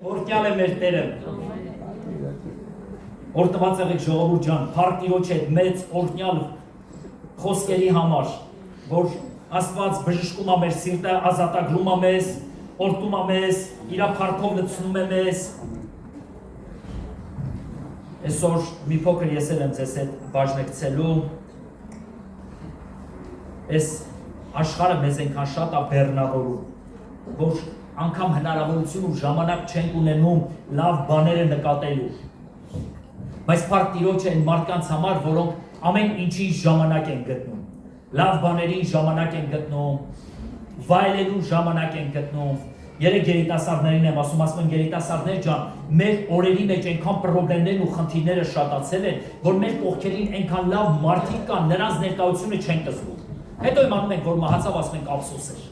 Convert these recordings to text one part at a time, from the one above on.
Օրհնյալ է մեր Տերը։ Օրհնված եղեք ժողովուրդ ջան, փառք Տիրոջ հետ մեծ օրհնյալ խոսքերի համար, որ Աստված բժշկում է մեր սիրտը, ազատագրում է մեզ, օրհնում է մեզ, իր փառքով լցնում է մեզ։ Այսօր մի փոքր ես եմ ձեզ հետ բաժնեկցելու։ Այս աշխարհը մեզ այնքան շատ է բեռնավորում, որ անգամ հնարավորություն ու ժամանակ չենք ունենում լավ բաները նկատելու։ Բայց փառք Տիրոջ են մարդկանց համար, որոնք ամեն ինչի ժամանակ են գտնում։ Լավ բաներին ժամանակ են գտնում, վայելելու ժամանակ են գտնում։ Երեք երիտասարդներին եմ ասում են երիտասարդներ ջան, մեր օրերի մեջ այնքան խնդիրներն ու խնդիրները շատացել են, որ մեր կողքերին այնքան լավ մարդիկ կան, նրանց ներկայությունը չենք զգում։ Հետո իմանում ենք, որ մահացավ, ասում ենք ափսոս էր։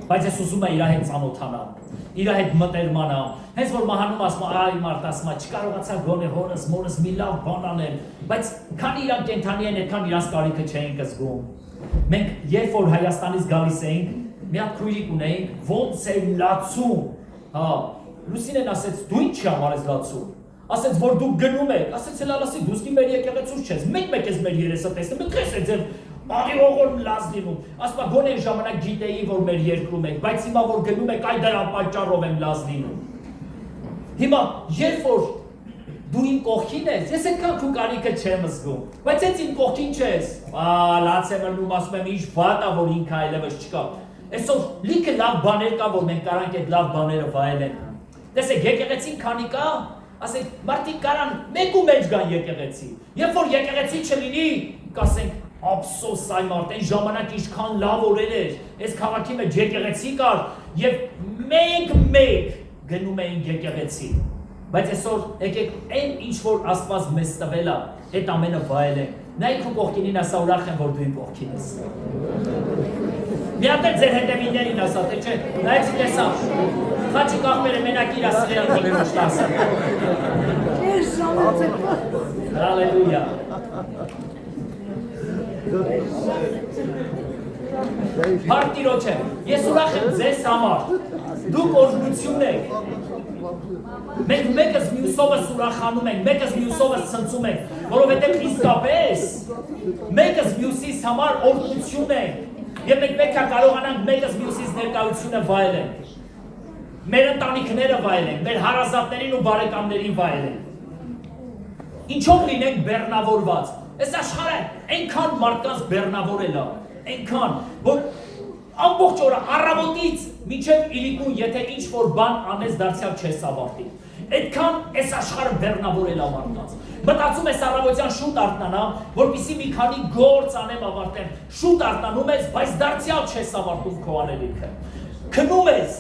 Բայց ես ուզում եմ իր հետ ծանոթանալ, իր հետ մտերմանալ։ Հենց որ մահանում ասում այ մարդ ասում չկարողացա գոնե հորս մորս մի լավ բան անել, բայց քանի իրանք կենթանի են, այդքան իրանց կարիքը չէինք զգում։ Մենք երբ որ Հայաստանից գալիս էինք, մի հատ քույրիկ ունեինք, ոնց է լացում, հա, Լուսինեն ասեց, դու ի՞նչ համար ես լացում։ Ասեց, որ դու գնում եք, ասեց, լալասի դու սկի մեր եկեղեցուց չես, մեկ ես մեր երեսը տեսնում, մենք ես ձեր աղիողոր լազ լինում, ասպա գոնե ժամանակ գիտեի, որ մեր երկրում եք, բայց հիմա որ գնում եք, այ դրա պատճառով եմ լազ լինում։ Հիմա, երբ որ դու իմ կողքին ես, ես այդքան քու կարիքը չեմ զգում, բայց ես իմ կողքին չես, լաց եմ ըլնում, ասում եմ, ինչ վատ է, որ ինքը այլևս չկա։ Այսօր լիքը լավ բաներ կա, որ մենք կարանք այդ լավ բաները վայելենք։ Տեսեք, եկեղեցին քանի կա, ասենք, մարդիկ կարան մեկ ու մեջ գան եկեղեցի, երբ որ եկեղեցի չլինի, կասենք, ափսոս այ մարդ, այն ժամանակ ինչքան լավ օրեր էր, այս քաղաքի մեջ եկեղեցի կար եւ մենք գնում էինք եկեղեցի։ Բայց այսօր եկեք այն ինչ որ Աստված մեզ տվել է, այդ ամենը վայելենք։ Նայեք ու կողքինին ասա ուրախ եմ որ դու իմ կողքին ես։ Մի հատ էլ ձեր հետևիններին ասա, թե չէ, նայեցի տեսա։ Խաչի կախմերը մենակ իր ասրել ասա։ Հալելույա։ Փառք Տիրոջ եմ, ես ուրախ եմ ձեզ համար, դուք օրհնություն եք, մենք մեկս մյուսովս ուրախանում ենք, մեկս մյուսովս ցնծում ենք, որովհետև իսկապես մեկս մյուսիս համար օրհնություն ենք, եւ մենք պետք է կարողանանք մեկս մյուսիս ներկայությունը վայելենք, մեր ընտանիքները վայելենք, մեր հարազատներին ու բարեկամներին վայելենք, ինչով լինենք բեռնավորված։ Այս աշխարհը այնքան մարդկանց բեռնավորել է, այնքան, որ ամբողջ օրը առավոտից մինչև իրիկուն, եթե ինչ-որ բան անես դարձյալ չես ավարտի։ Այդքան այս աշխարհը բեռնավորել է մարդկանց։ Մտածում ես առավոտյան շուտ արթնանամ, որպեսզի մի քանի գործ անեմ ավարտեմ։ Շուտ արթնանում ես, բայց դարձյալ չես ավարտում քո անելիքը։ Քնում ես,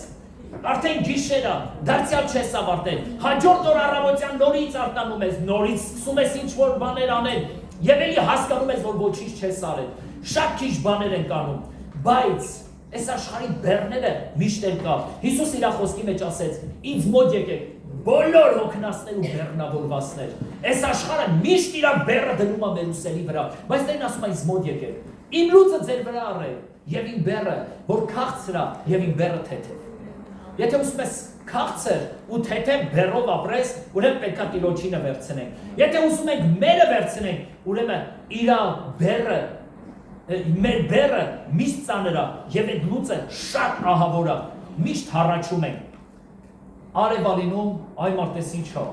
արդեն գիշեր է, դարձյալ չես ավարտել։ Հաջորդ օր առավոտյան նորից արթնանում ես, նորից սկսում ես ինչ-որ բաներ անել։ Եվ էլի հասկանում ես, որ ոչինչ չես արել, շատ քիչ բաներ են կանում, բայց այս աշխարհի բեռները միշտ են կա։ Հիսուս իր խոսքի մեջ ասեց, ինձ մոտ եկեք, բոլոր հոգնածներ ու բեռնավորվածներ։ Այս աշխարհը միշտ իր բեռը դնում է մեր ուսերի վրա, բայց Տերն ասում է ինձ մոտ եկեք։ Իմ լուծը ձեր վրա առե, եւ իմ բեռը, որ քաղցր է, եւ իմ բեռը թեթև։ Եթե ուզում ես քաղցր ու թեթև բեռով ապրես, ուրեմն պետք է Տիրոջինը վերցնենք։ Եթե ուզում ենք մերը վերցնենք, ուրեմն իր բեռը, մեր բեռը միշտ ծանր է եւ այդ լուծը շատ ահավոր է, միշտ հառաչում ենք։ Արևալինում այ մարդես ինչ է,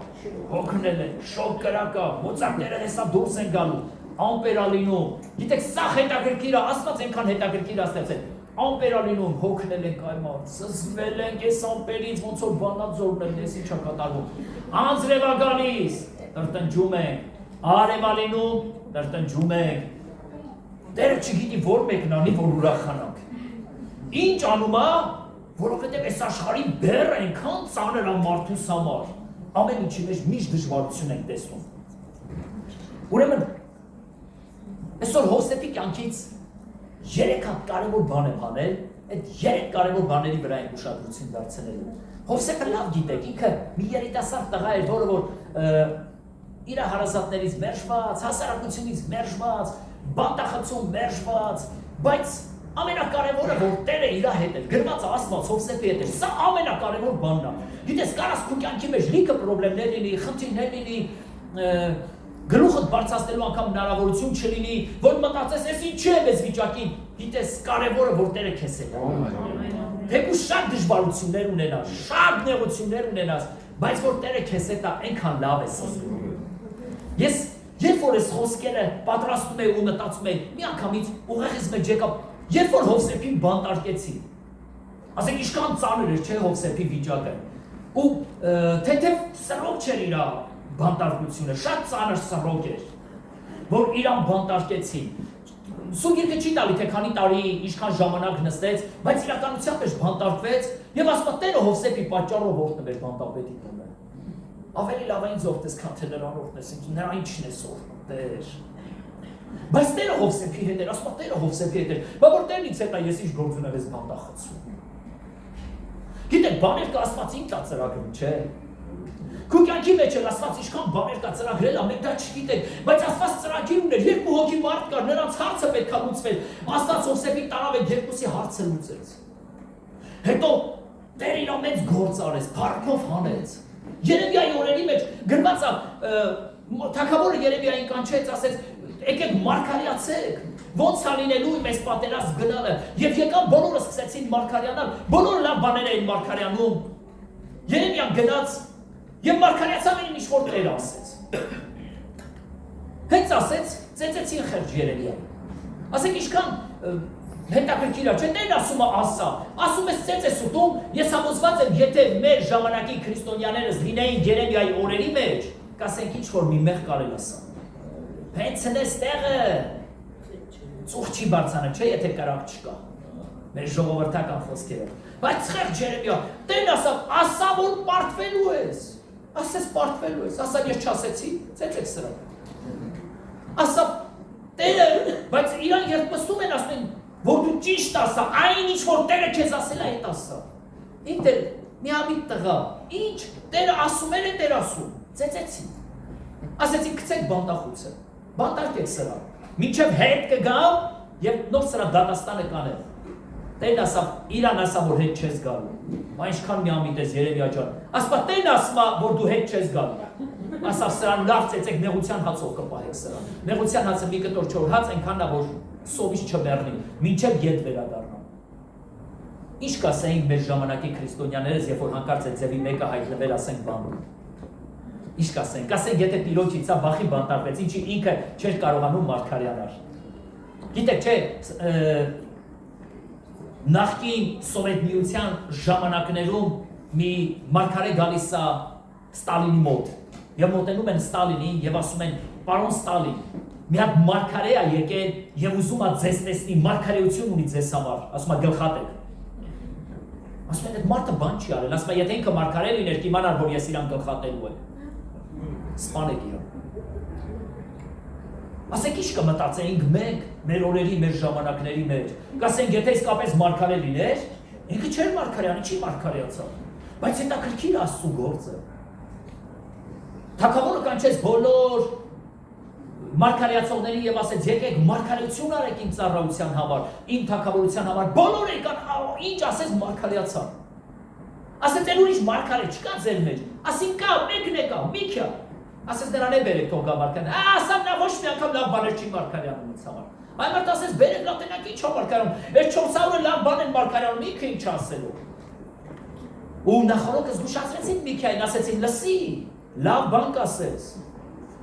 հոգնել են, շոկ կրակա, մոծակները հեսա դուրս են գալու, ամպերալինում, գիտեք սա հետաքրքիր է, Աստված այնքան հետաքրքիր է ստեղծել։ Ամպերալինում հոգնել ենք այ մարդ, զզվել ենք այս ամպերից, ոնց որ բանաձորն են, ես ինչ է կատարվում։ Անձրև է գալիս, տրտնջում ենք, արևալինում տրտնջում ենք։ Տերը չգիտի որ մեկն անի, որ ուրախանանք։ Ինչ անում է, որովհետև այս աշխարհի բեռը այնքան ծանր է մարդուս համար, ամեն ինչի մեջ միշտ դժվարություն ենք տեսնում։ Ուրեմն, այսօր Հովսեփի կյանքից 3 հատ կարևոր բան եմ անել, այդ 3 կարևոր բաների վրա ենք ուշադրություն դարձնելու։ Հովսեփը լավ գիտեք, ինքը մի երիտասարդ տղա էր, որը որ իր հարազատներից մերժված, հասարակությունից մերժված, բանտախցում մերժված, բայց Ամենակարևորը որ Տերը իր հետ է, գրված ասված Հովսեփի հետ է, սա ամենակարևոր բանն է։ Գիտես, կարաս քո կյանքի մեջ լիքը խնդիրներ լինի, խնդիրներ լինի, գլուխդ բարձրացնելու անգամ հնարավորություն չլինի, որ մտածես, ես ինչ եմ այս վիճակին, գիտես, կարևորը որ Տերը քեզ հետ է։ Թեկուզ շատ դժվարություններ ունենաս, շատ նեղություններ ունենաս, բայց որ Տերը քեզ հետ է, այնքան լավ ես զգում։ Ես երբ որ այս խոսքերը պատրաստում եմ ու մտածում եմ, մի անգամից ուղեղից մեջ եկավ, երբ որ Հովսեփին բանտարկեցին, ասենք ինչքան ծանր էր, չէ՞ Հովսեփի վիճակը, ու թեթև սրոք չէր իր բանտարկությունը, շատ ծանր սրոք էր, որ իրան բանտարկեցին։ Սուրբ Գիրքը չի տալի, թե քանի տարի, ինչքան ժամանակ նստեց, բայց իրականության մեջ բանտարկվեց, եւ ասма Տերը Հովսեփի պատճառով օրհնվեց բանտապետի տունը։ Ավելի լավ այն զորտես, քան թե նրան օրհնես, նրա ինչն է օրհնում, Տեր։ Բայց Տերը Հովսեփի հետ էր, ասма Տերը Հովսեփի հետ էր, բա որ Տերն ինձ հետ է, ես ինչ գործ ունեմ ես բանտախցում։ Գիտեք, բաներ կա Աստված ինքն է ծրագրում, չէ՞։ Քո կյանքի մեջ էլ Աստված ինչքան բաներ կա ծրագրել, ամեն դա չգիտեք, բայց Աստված ծրագիր ուներ, երկու հոգի մարդ կար, նրանց հարցը պետք է լուծվեր։ Աստված Հովսեփի տարավ այդ երկուսի հարցը լուծեց։ Հետո Տերը իր մեծ գործ արեց, փառքով հանեց։ Երեմիայի օրերի մեջ գրված է, թագավորը Երեմիային կանչեց, ասեց, եկեք մարգարեացեք, ոնց է լինելու իմ այս պատերազմ գնալը, եւ եկան բոլորը սկսեցին մարգարեանալ, բոլորը լավ բաներ էին մարգարեանում։ Երեմիան գնաց եւ մարգարեացավ ինչ որ Տերը ասեց։ Հենց ասեց, ծեծեցին խեղճ Երեմիային։ Ասեք ինչքան հետաքրքիր է, չէ՞ Տերն ասում է ասա, ասում է ծեծես ուտում, ես համոզված եմ, եթե մեր ժամանակի քրիստոնյաներս լինեին Երեմիայի օրերի մեջ, կասենք ինչ որ մի մեղ կարել ասա։ Հենց այս տեղը ծուխ չի բարձանը, չէ, եթե կարակ չկա։ Մեր ժողովրդական խոսքերով։ Բայց խեղճ Երեմիա, Տերն ասա որ պարտվելու ես։ Ասես պարտվելու ես, ասա ես չասեցի, ծեծեք սրա։ Ասա Տերը, բայց իրան երբ մստում են ասում են, որ դու ճիշտ ասա, այն ինչ որ Տերը քեզ ասել է, այդ ասա։ Ինտեր մի ամիտ տղա, ինչ Տերը ասում է Տեր ասում, ծեծեցի։ Ասեցի գցեք բանտախուցը, բանտարկեք սրա, մինչև հետ կգամ եւ նոր սրա դատաստանը կանեմ։ Տերն ասա, իրան ասա որ հետ չես գալու։ Այնքան մի ամիտ ես Երեմիա ջան։ Ասա Տերն ասա որ դու հետ չես գալու։ Ասա սրան լավ ծեծեք նեղության հացով կպահեք սրան։ Նեղության հացը մի կտոր չոր հաց այնքանն է որ սովից չբեռնի, մինչև ետ վերադառնա։ Ինչ կասեին մեր ժամանակի քրիստոնյաներս, երբ որ հանկարծ այդ ձևի մեկը հայտնվել, ասենք բան։ Ինչ կասենք, ասենք եթե տիրոջից է բախի բանտարկվեց, ինչի ինքը չէր կարողանում մարգարեանալ։ Գիտեք, չէ, նախկին Սովետ միության ժամանակներում մի մարգարե գալիս է Ստալինի մոտ եւ մոտենում են Ստալինին եւ ասում են պարոն Ստալին մի հատ մարգարե է եկել եւ ուզում է ձեզ տեսնի մարգարեություն ունի ձեզ համար ասում է գլխատեք ասում են այդ մարդը բան չի արել ասում է եթե ինքը մարգարե լիներ կիմանար որ ես իրան գլխատելու եմ սպանեք իրան ասեք ինչ կմտածեինք մենք մեր օրերի մեր ժամանակների մեջ կասենք եթե իսկապես մարգարե լիներ ինքը չէր մարգարեանի չի մարգարեացավ բայց հետաքրքիր է Աստծո գործը Թագավորը կանչեց բոլոր մարգարեացողներին եւ ասեց եկեք մարգարեություն արեք իմ ծառայության համար իմ թագավորության համար բոլորը եկան ինչ ասեց մարգարեացան ասեց էլ ուրիշ մարգարե չկա ձեր մեջ ասին կա մեկն է կա մի քիչ ասեց նրան է բերեք թող գա մարգարեն ասա նա ոչ մի անգամ լավ բաներ չի մարգարեանում ինձ համար այ մարդ ասեց բերեք լատենակ ինչ է մարգարեանում այս 400-ը լավ բան են մարգարեանում ինքը ինչ ասելու ու նախորոքը զգուշացրեցին մի քիչ ասեցին լսի լավ բան կասես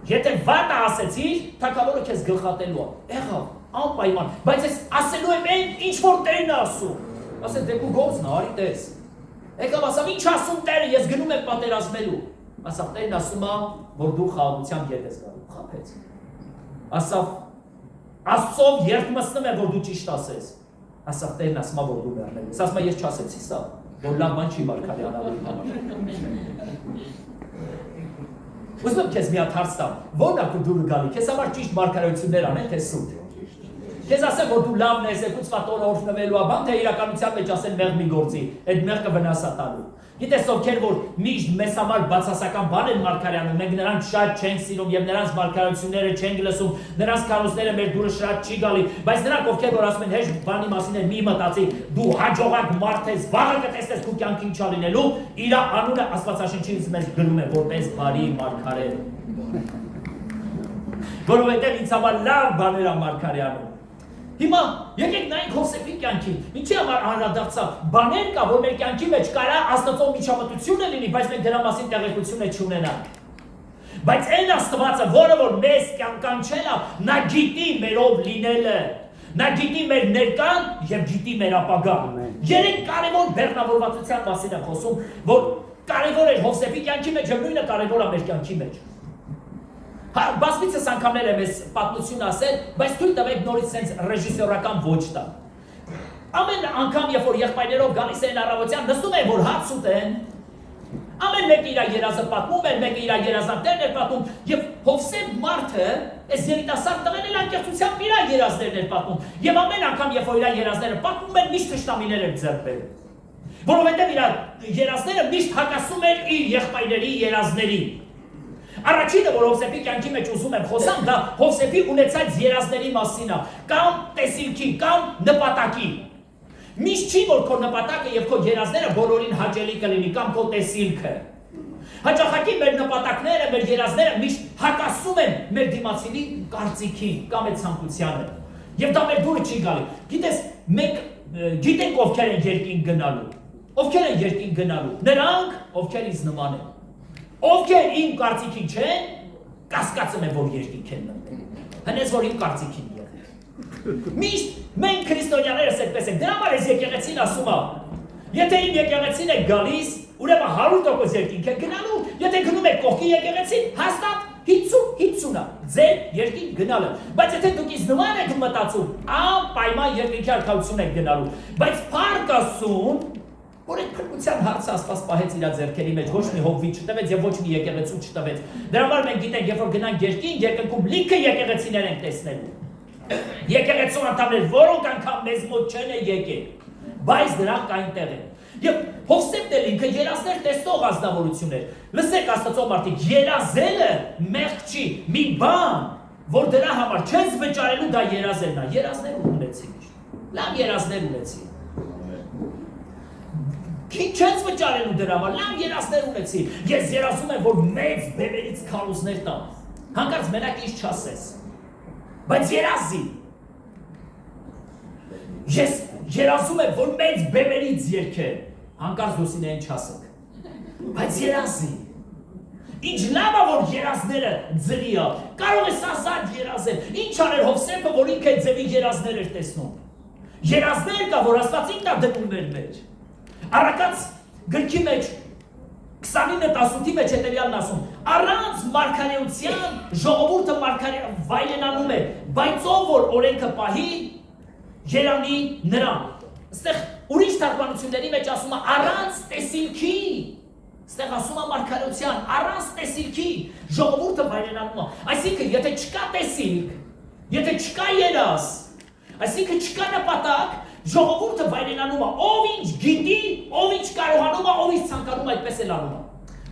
եթե վատ ասեցիր թագավորը քեզ գլխատելու է եղավ անպայման բայց ես ասելու եմ այն ինչ որ Տերն է ասում ասես դեպու գործն արի տես եկավ ասամ ինչ ասում Տերը ես գնում եմ պատերազմելու ասավ Տերն ասում է որ դու խաղաղությամբ ետ ես գալու խափեց ասավ Աստծով երբ մտնում է որ դու ճիշտ ասես ասավ Տերն ասում է որ դու մեռնել ես ասում է ես չասեցի սա որ լավ բան չի մարգարեանալու համար Ուզում եմ քեզ մի հատ հարց տամ, ո՞րն է քո դուրը գալի, քեզ համար ճիշտ մարգարեություններ անեն, թե սուտ։ Քեզ ասեմ, որ դու լավն ես, եկուց վատորը օրհնվելու ա, բան թե իրականության մեջ ասեն մեղ մի գործի, այդ մեղքը վնաս ա տալու։ Գիտես ովքեր որ միշտ մեզ համար բացասական բան են մարգարեանում, մենք նրանց շատ չենք սիրում եւ նրանց մարգարությունները չենք լսում, նրանց քարոզները մեր դուրը շատ չի գալի, բայց նրանք ովքեր որ ասում են հեշտ բանի մասին են մի մտածի, դու հաջողակ մարդ ես, վաղը կտեսնես քո կյանքին ինչ լինելու, իր անունը Աստվածաշնչից մեզ գրում է որպես բարի մարգարե։ Որովհետեւ ինձ համար լավ բաներ ա մարգարեանում։ Հիմա եկեք նայենք Հովսեփի կյանքին, ինչի համար անդրադարձավ, բաներ կա, որ մեր կյանքի մեջ կարա Աստծո միջամտությունը լինի, բայց մենք դրա մասին տեղեկությունը չունենանք։ Բայց այն Աստվածը, որը որ մեզ կանչել է, նա գիտի մերով լինելը, նա գիտի մեր ներկան եւ գիտի մեր ապագան։ Երեք կարևոր բեռնավորվածության մասին եմ խոսում, որ կարևոր է Հովսեփի կյանքի մեջ եւ նույնը կարևոր է մեր կյանքի մեջ։ Բազմիցս անգամներ եմ ես պատմություն ասել, բայց թույլ տվեք նորից սենց ռեժիսորական ոչ տա։ Ամեն անգամ, երբ որ եղբայրներով գալիս են առավոտյան, նստում են, որ հաց ուտեն, ամեն մեկը իր երազը պատմում էր, մեկը իր երազանքներն էր պատմում, եւ Հովսեփ մարդը, այս երիտասարդ տղեն էլ անկեղծությամբ իր երազներն էր պատմում, եւ ամեն անգամ, երբ որ իր երազները պատմում են, միշտ թշնամիներ էր ձեռք բերում։ Որովհետեւ իր երազները միշտ հակասում էր իր եղբայրների երազներին։ Առաջինը, որ Հովսեփի կյանքի մեջ ուզում եմ խոսամ, դա Հովսեփի ունեցած երազների մասին է, կամ տեսիլքի, կամ նպատակի։ Միշտ չի, որ քո նպատակը եւ քո երազները բոլորին հաճելի կլինի, կամ քո տեսիլքը։ Հաճախակի մեր նպատակները, մեր երազները միշտ հակասում են մեր դիմացինի կարծիքին, կամ այդ ցանկությանը։ Եվ դա մեր դուրը չի գալի։ Գիտես, մենք գիտենք ովքեր են երկին գնալու։ Ովքեր են երկին գնալու։ Նրանք, ովքեր ինձ նման են։ Ովքեր իմ կարծիքին չեն, կասկածում եմ, որ երկինք են մտնել։ Հենց որ իմ կարծիքին եղել։ Միշտ մենք քրիստոնյաներս այդպես ենք։ Դրա համար էս եկեղեցին ասում է, եթե իմ եկեղեցին եք գալիս, ուրեմն 100% երկինք եք գնալու, եթե գնում եք կողքի եկեղեցին, հաստատ 50-50-ա ձեր երկինք գնալը։ Բայց եթե դուք ինձ նման եք մտածում, անպայման երկինքի արքայություն եք գնալու։ Բայց փառք Աստծուն, որ այդ փրկության հարցը Աստված պահեց իր ձեռքերի մեջ, ոչ մի հովվի չտվեց եւ ոչ մի եկեղեցու չտվեց։ Դրա համար մենք գիտենք, երբ որ գնանք երկին, երկնքում լիքը եկեղեցիներ ենք տեսնելու։ Եկեղեցու անդամներ, որոնք անգամ մեզ մոտ չեն եկել, բայց դրանք այնտեղ են։ Եվ Հովսեփն էլ ինքը երազներ տեսնող ազնվորություն էր։ Լսեք Աստծո մարդիկ, երազելը մեղք չի, մի բան, որ դրա համար չես վճարելու, դա երազելն է։ Երազներ ունեցի։ Լավ երազներ ունեցի։ Քիչ չես վճարելու դրա համար, լավ երազներ ունեցի։ Ես երազում եմ, որ մեծ բեմերից քարոզներ տամ։ Հանկարծ մենակ ինչ չասես։ Բայց երազի։ Ես երազում եմ, որ մեծ բեմերից երգեմ։ Հանկարծ դուսին չասեք։ Բայց երազի։ Ինչ լավ է, որ երազները ձրի է։ Կարող ես ազատ երազել։ Ինչ աներ Հովսեփը, որ ինքը ձևի երազներ էր տեսնում։ Երազներ կա, որ Աստված ինքն է դնում մեր մեջ։ Առակաց գրքի մեջ 29:18-ի մեջ հետևյալն ասում. առանց մարգարեության ժողովուրդը վայրենանում է, բայց ով որ օրենքը պահի, երանի նրան։ Այստեղ ուրիշ թարգմանությունների մեջ ասում է առանց տեսիլքի, այստեղ ասում է մարգարեության, առանց տեսիլքի ժողովուրդը վայրենանում է։ Այսինքն, եթե չկա տեսիլք, եթե չկա երազ, այսինքն չկա նպատակ, ժողովուրդը վայրենանում է, ով ինչ գիտի, ով ինչ կարողանում է, ով ինչ ցանկանում է, այդպես էլ անում է։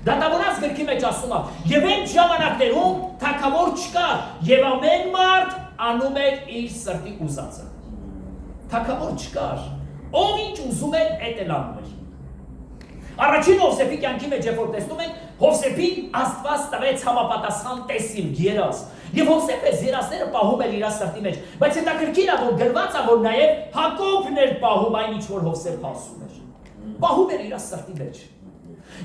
Դատավորաց գրքի մեջ ասում է, եւ այն ժամանակներում թագավոր չկար, եւ ամեն մարդ անում էր իր սրտի ուզածը։ Թագավոր չկար, ով ինչ ուզում էր, այդ էլ անում էր։ Առաջին Հովսեփի կյանքի մեջ երբ որ տեսնում ենք, Հովսեփին Աստված տվեց համապատասխան տեսիլք, երազ։ Եվ Հովսեփը երազները պահում էր իր սրտի մեջ, բայց հետաքրքիր է, որ գրված է, որ նաև Հակոբն էր պահում այն ինչ որ Հովսեփը ասում էր։ Պահում էր իր սրտի մեջ։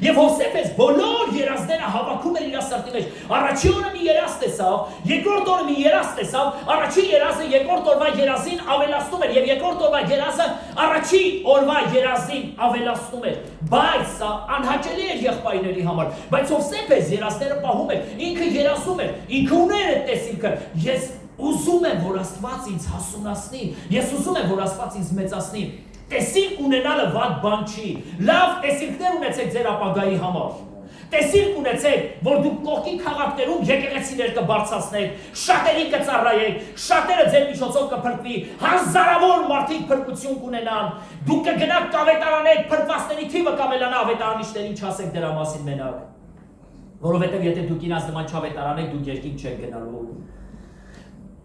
Եվ Հովսեփը բոլոր երազները հավաքում էր իր սրտի մեջ։ Առաջին օրը մի երազ տեսավ, երկրորդ օրը մի երազ տեսավ, առաջին երազը երկրորդ օրվա երազին ավելացնում էր, եւ երկրորդ օրվա երազը առաջին օրվա երազին ավելացնում էր։ Բայց սա անհաճելի էր եղբայրների համար։ Բայց Հովսեփը երազները պահում էր, ինքը երազում էր, ինքը ուներ այդ տեսիլքը։ Ես ուզում եմ, որ Աստված ինձ հասունացնի, ես ուզում եմ, որ Աստված ինձ մեծացնի։ Տեսիլք ունենալը վատ բան չի։ Լավ տեսիլքներ ունեցեք ձեր ապագայի համար։ տեսիլք ունեցեք, որ դուք կողքի քաղաքներում եկեղեցիներ կբարձրացնեք, շատերի կծառայեք, շատերը ձեր միջոցով կփրկվի, հազարավոր մարդիկ փրկություն կունենան, դուք կգնաք կավետարանեք, փրկվածների թիվը կավելանա, ավետարանիչներին չասեք դրա մասին մենակ, որովհետև եթե դուք իրաց նման չավետարանեք, դուք երկինք չեք գնալու։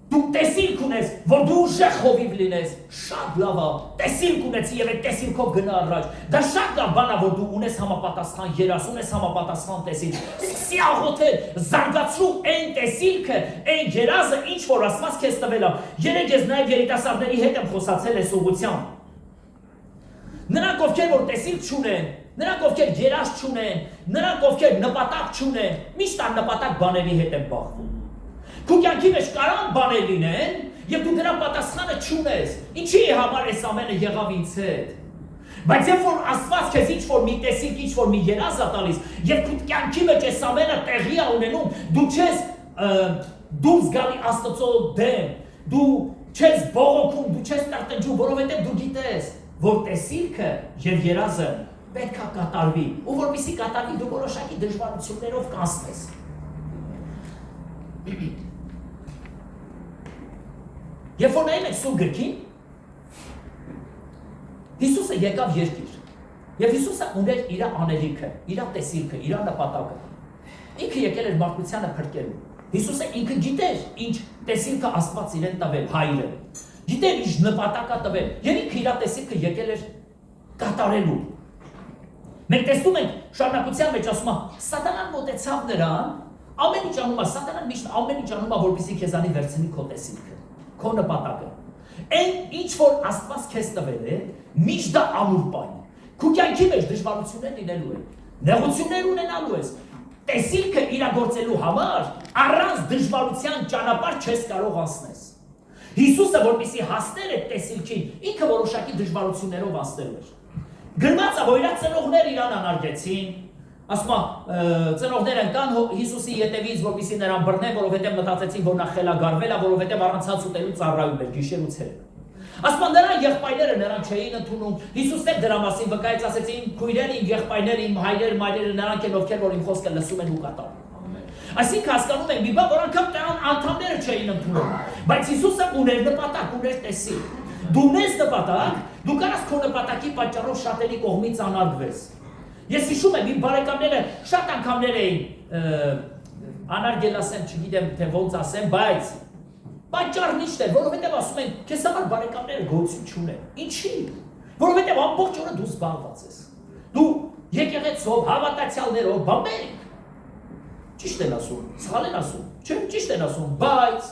Դու տեսիլք ունես, որ դու ուժեղ հովիվ լինես, շատ լավ է, տեսիլք ունեցի եւ այդ տեսիլքով գնա առաջ։ Դա շատ լավ բան է, որ դու ունես համապատասխան երաս, ունես համապատասխան տեսիլք։ Սկսի աղոթել, զարգացրու այն տեսիլքը, այն երազը, ինչ որ Աստված քեզ տվել է։ Երեք ես նաեւ երիտասարդների հետ եմ խոսացել այս ուղղությամբ։ Նրանք ովքեր որ տեսիլք չունեն, նրանք ովքեր երաս չունեն, նրանք ովքեր նպատակ չունեն, միշտ աննպատակ բաների հետ են բախվում։ Քո կյանքի մեջ կարան բաներ լինեն, եւ դու դրա պատասխանը չունես։ Ինչի է համար այս ամենը եղավ ինձ հետ։ Բայց երբ որ Աստված քեզ ինչ-որ մի տեսիք, ինչ-որ մի երազ է տալիս, եւ քո կյանքի մեջ այս ամենը տեղի է ունենում, դու չես դուրս գալի Աստծո դեմ, դու չես բողոքում, դու չես տրտնջում, որովհետեւ դու գիտես, որ տեսիլքը եւ երազը պետք է կատարվի, ու որպեսզի կատարվի դու որոշակի դժվարություններով կանցնես։ Երբ որ նայում եք Սուրբ գրքին, Հիսուսը եկավ երկիր, եւ Հիսուսը ուներ իր անելիքը, իր տեսիլքը, իր նպատակը։ Ինքը եկել էր մարդկությանը փրկելու։ Հիսուսը ինքը գիտեր, ինչ տեսիլքը Աստված իրեն տվել, Հայրը։ Գիտեր ինչ նպատակա տվել, եւ ինքը իր տեսիլքը եկել էր կատարելու։ Մենք տեսնում ենք շարունակության մեջ ասում է, Սատանան մոտեցավ նրան, ամեն ինչ անում է, Սատանան միշտ ամեն ինչ անում է, որպեսզի քեզանի վերցնի քո տեսիլքը, քո նպատակը։ Այն ինչ որ Աստված քեզ տվել է, միշտ դա ամուր բան է։ Քո կյանքի մեջ դժվարություններ լինելու են, նեղություններ ունենալու ես։ Տեսիլքը իրագործելու համար առանց դժվարության ճանապարհ չես կարող անցնես։ Հիսուսը որպեսզի հասներ այդ տեսիլքին, ինքը որոշակի դժվարություններով անցնել էր։ Գրված է, որ իր ծնողները իրան անարգեցին, ասում է ծնողները ընկան Հիսուսի ետևից, որպեսզի նրան բռնեն, որովհետև մտածեցին, որ նա խելագարվել է, որովհետև առանցած ուտելու ծառայում էր գիշերուց հետ։ Ասում է նրան եղբայրները նրան չէին ընդունում, Հիսուսն էլ դրա մասին վկայեց, ասեցին քույրերը, իմ եղբայրները, իմ հայրերը, մայրերը, նրանք են ովքեր որ իմ խոսքը լսում են ու կատարում։ Այսինքն հասկանում ենք մի բան, որ անգամ տան անդամները չէին ընդունում, բայց Հիսուսը ուներ նպատակ, ուներ տեսիլք։ Դու ունես նպատակ, դու կարաս քո նպատակի պատճառով շատերի կողմից անարգվես։ Ես հիշում եմ իմ բարեկամները շատ անգամներ էին անարգել ասեմ, չգիտեմ թե ոնց ասեմ, բայց պատճառն ինչ է, որովհետև ասում են, քեզ համար բարեկամները գոյություն չունեն։ Ինչի՞։ Որովհետև ամբողջ օրը դու զբաղված ես։ Դու եկեղեցով, հավատացյալներով, բամբեր։ Ճիշտ են ասում, սխալ են ասում, չէ, ճիշտ են ասում, բայց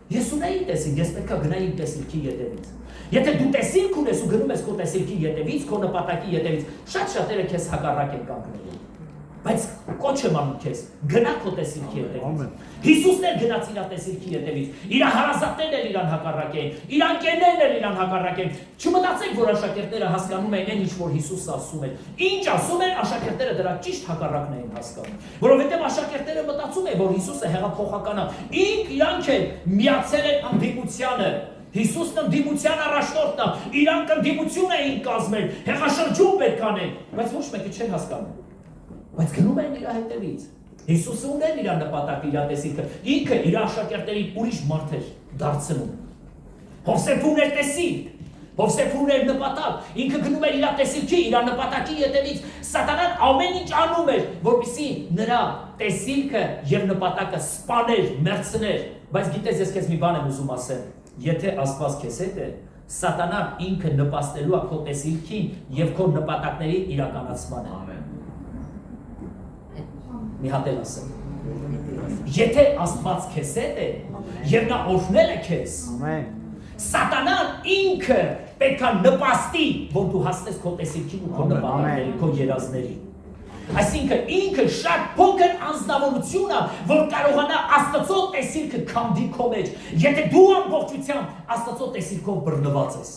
ես ունեի տեսիլք, ես պետք է գնայի իմ տեսիլքի ետևից։ Եթե դու տեսիլք ունես ու գնում ես քո տեսիլքի ետևից, քո նպատակի ետևից, շատ շատերը քեզ հակառակ են կանգնելու։ Բայց կոչ եմ անում քեզ, գնա քո տեսիլքի ետևից։ Հիսուսն էլ գնաց իր տեսիլքի ետևից, իր հարազատներն էլ իրան հակառակ էին, իր անկերներն էլ իրան հակառակ էին։ Չմտածեք, որ աշակերտները հասկանում են այն ինչ որ Հիսուսը ասում է։ Ինչ ասում են, աշակերտները դրա ճիշտ հակառակն էին հասկանում։ Որովհետև աշակերտները մտածում են, որ Հիսուսը հեղափոխական է։ Ինք իրանք են միացել են ընդդիմությանը։ Հիսուսն ընդդիմության առաջնորդն է, իրանք ընդդիմություն էին կազմել, հեղաշրջում պետք անեն, բայց ոչ մեկը չեն հասկանում։ Բայց գնում են իր հետևից։ Հիսուսը ուներ իր նպատակը, իր տեսիլքը, ինքը իր աշակերտներին ուրիշ մարդ էր դարձնում։ Հովսեփ ուներ տեսիլք, Հովսեփ ուներ նպատակ, ինքը գնում էր իր տեսիլքի, իր նպատակի հետևից։ Սատանան ամեն ինչ անում էր, որպեսզի նրա տեսիլքը եւ նպատակը սպաներ, մերցներ։ Բայց գիտես, ես քեզ մի բան եմ ուզում ասել, եթե Աստված քեզ հետ է, Սատանան ինքը նպաստելու է քո տեսիլքին եւ քո նպատակների իրականացմանը։ Ամեն։ Մի հատ էլ ասեմ։ Եթե Աստված քեզ հետ է եւ նա օրհնել է քեզ, ամեն։ Սատանան ինքը պետք է նպաստի, որ դու հասնես քո տեսիլքին ու քո նպատակներին, քո երազներին։ Այսինքն ինքը շատ փոքր անձնավորություն է, որ կարողանա Աստծո տեսիլքը քանդի քո մեջ, եթե դու ամբողջությամբ Աստծո տեսիլքով բռնված ես։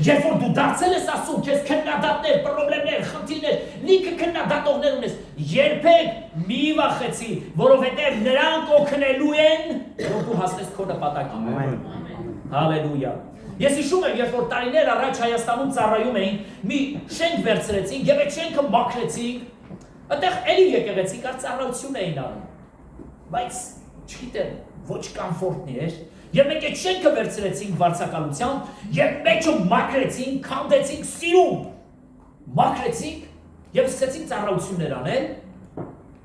Երբ որ դու դարձել ես ասում, քեզ քննադատներ, պրոբլեմներ, խնդիրներ, լիքը քննադատողներ ունես, երբեք մի վախեցի, որովհետև նրանք օգնելու են, որ դու հասնես քո նպատակին։ Հալելույա։ Ես հիշում եմ, երբ որ տարիներ առաջ Հայաստանում ծառայում էին, մի շենք վերցրեցինք եւ այդ շենքը մաքրեցինք, Այդտեղ էլի եկեղեցի կար ծառայություն էին անում։ Բայց չգիտեմ, ոչ կոմֆորտնի էր։ Եվ մենք այդ շենքը վերցրեցինք վարձակալությամբ եւ մեջը մաքրեցինք, քանդեցինք սիրուն։ Մաքրեցինք եւ սկսեցինք ծառայություններ անել։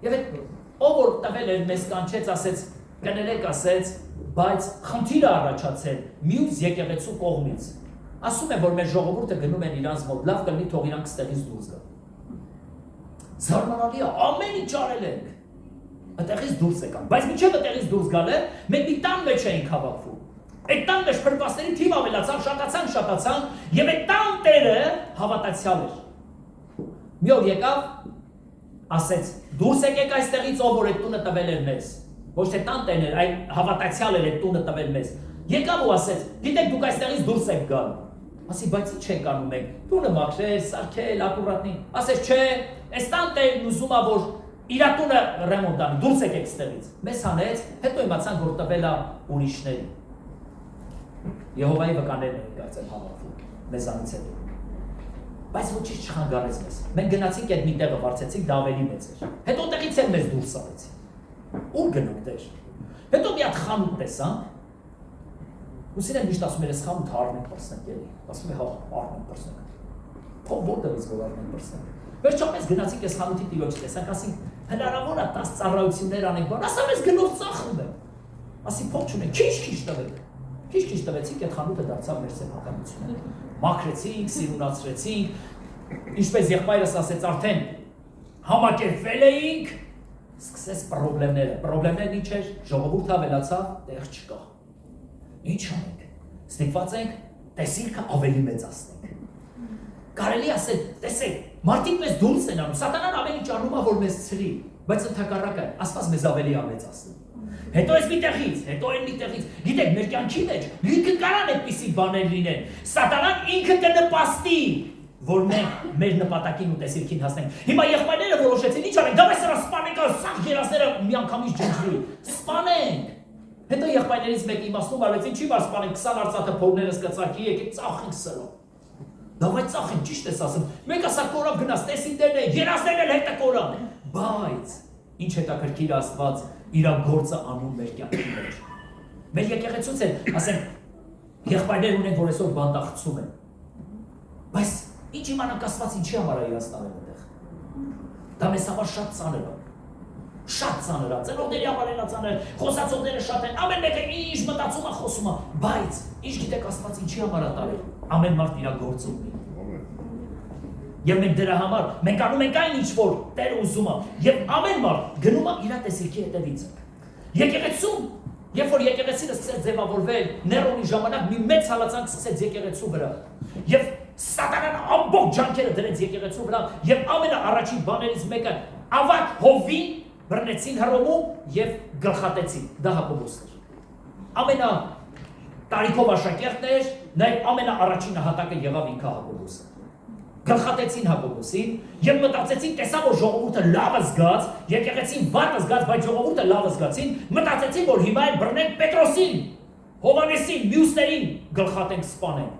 Եվ այդ ով որ տվել էր մեզ կանչեց, ասեց, կներեք, ասեց, բայց խնդիրը առաջացել մյուս եկեղեցու կողմից։ Ասում են, որ մեր ժողովուրդը գնում են իրանց մոտ, լավ կլինի թող իրանք ստեղից դուրս գան։ Զարմանալի է, ամեն ինչ արել ենք։ Այդտեղից դուրս եկան, բայց մինչև այդտեղից դուրս գալը, մենք մի տան մեջ էինք հավաքվում։ Այդ տան մեջ փրկվածների թիվ ավելացավ, շատացան, եւ այդ տան տերը հավատացյալ էր։ Մի օր եկավ, ասեց, դուրս եկեք այստեղից, ով որ այդ տունը տվել էր մեզ։ Ոչ թե տան տերն էր, այլ հավատացյալ էր այդ տունը տվել մեզ։ Եկավ ու ասեց, գիտեք դուք այստեղից դուրս եք գալ։ Ասի, բայց ինչ եք անում եք։ Տունը մաքրել, սարքել, ակուրատնի։ Ասեց, չէ, այս տան տերն ուզում է որ իր տունը ռեմոնտ անի, դուրս եկեք այստեղից։ Մեզ հանեց, հետո իմացանք որ տվել է ուրիշների։ Եհովայի վկաներն էին կարծեմ հավաքվում մեզանից հետո։ Բայց ոչինչ չխանգարեց մեզ։ Մենք գնացինք այդ մի տեղը վարձեցինք, դա ավելի մեծ էր։ Հետո տեղից էլ մեզ դուրս արեցին։ Ուր գնանք դեր։ Հետո մի հատ խանութ տեսանք։ Ուսին են միշտ ասում էր, այս խանութը առնենք էլի։ Ասում է, հա, առնենք։ Թող որտեղից որ առնենք։ Վերջապես գնացինք այս խանութի տիրոջը տեսանք, ասենք, հնարավոր է 10 ծառայություններ անենք, բան, ասա մեզ գնով ծախում եմ։ Ասի փող չունենք, քիչ տվեք։ Քիչ տվեցինք, այդ խանութը դարձավ մեր սեփականությունը։ Մաքրեցինք, սիրունացրեցինք, ինչպես եղբայրս ասեց, արդեն համակերպվել էինք, սկսեց պրոբլեմներն ինչ էր, ժողովուրդը ավելացավ, տեղ չկա։ Ինչ անենք, ստիպված ենք տեսիլքը ավելի մեծացնենք։ Կարելի ասել, տեսեք, մարդիկ մեզ դուրս են անում, սատանան ամեն ինչ անում է, որ մեզ ցրի, բայց ընդհակառակը, Աստված մեզ ավելի ամեծացնում։ Հետո այս մի տեղից, հետո այն մի տեղից, գիտեք, մեր կյանքի մեջ լիքը կարան այդպիսի բաներ լինեն։ Սատանան ինքը կնպաստի, որ մենք մեր նպատակին ու տեսիլքին հասնենք։ Հիմա եղբայրները որոշեցին, ինչ անենք, դավայ սրա սպանենք, սաղ երազները միանգամից ջնջվի։ Սպանենք։ Հետո եղբայրներից մեկը իմացնում արեց, ինչի բար սպանենք 20 արծաթը փողներս կծակի, եկեք ծախենք սրով։ Դավայ ծախենք, ճիշտ ես ասում։ Մեկ ասա կորավ գնաց, տեսիլներն են, երազներն էլ հետը կորան։ Բայց ինչ հետաքրքիր Աստված իր գործը անում մեր կյանքի մեջ։ Մեր եկեղեցուց են, ասենք, եղբայրներ ունեն, որ այսօր բանտախցում են։ Բայց ինչ իմանանք Աստված ինչի համար է իրաց տանել այդտեղ։ Դա մեզ համար շատ ծանր է։ Շատ ծանր է, ծնողների համար են ծանր, խոսացողները շատ են, ամեն մեկը ինչ մտածում է, խոսում է, բայց ինչ գիտեք Աստված ինչի համար է տարել։ Ամեն մարդ իր գործը ունի։ Եվ մենք դրա համար, մենք անում ենք այն ինչ որ Տերը ուզում է, եւ ամեն մարդ գնում է իր տեսիլքի հետևից։ Եկեղեցում, երբ որ եկեղեցին սկսեց ձևավորվել, Ներոնի ժամանակ մի մեծ հալածանք սկսեց եկեղեցու վրա։ Եվ սատանան ամբողջ ջանքերը դրեց եկեղեցու վրա, եւ ամենաառաջին բաներից մեկը ավակ հովի բռնեցին Հռոմում եւ գլխատեցին։ Դա Հակոբոսն էր։ Ամենա տարիքով աշակերտն էր, նաեւ ամենաառաջին նահատակը եղավ ինքը Հակոբոսը։ Գլխատեցին Հակոբոսին եւ մտածեցին, տեսա որ ժողովուրդը լավը զգաց, եկեղեցին վատը զգաց, բայց ժողովուրդը լավը զգացին, մտածեցին որ հիմա էլ բռնենք Պետրոսին, Հովանեսին, մյուսներին գլխատենք, սպանենք։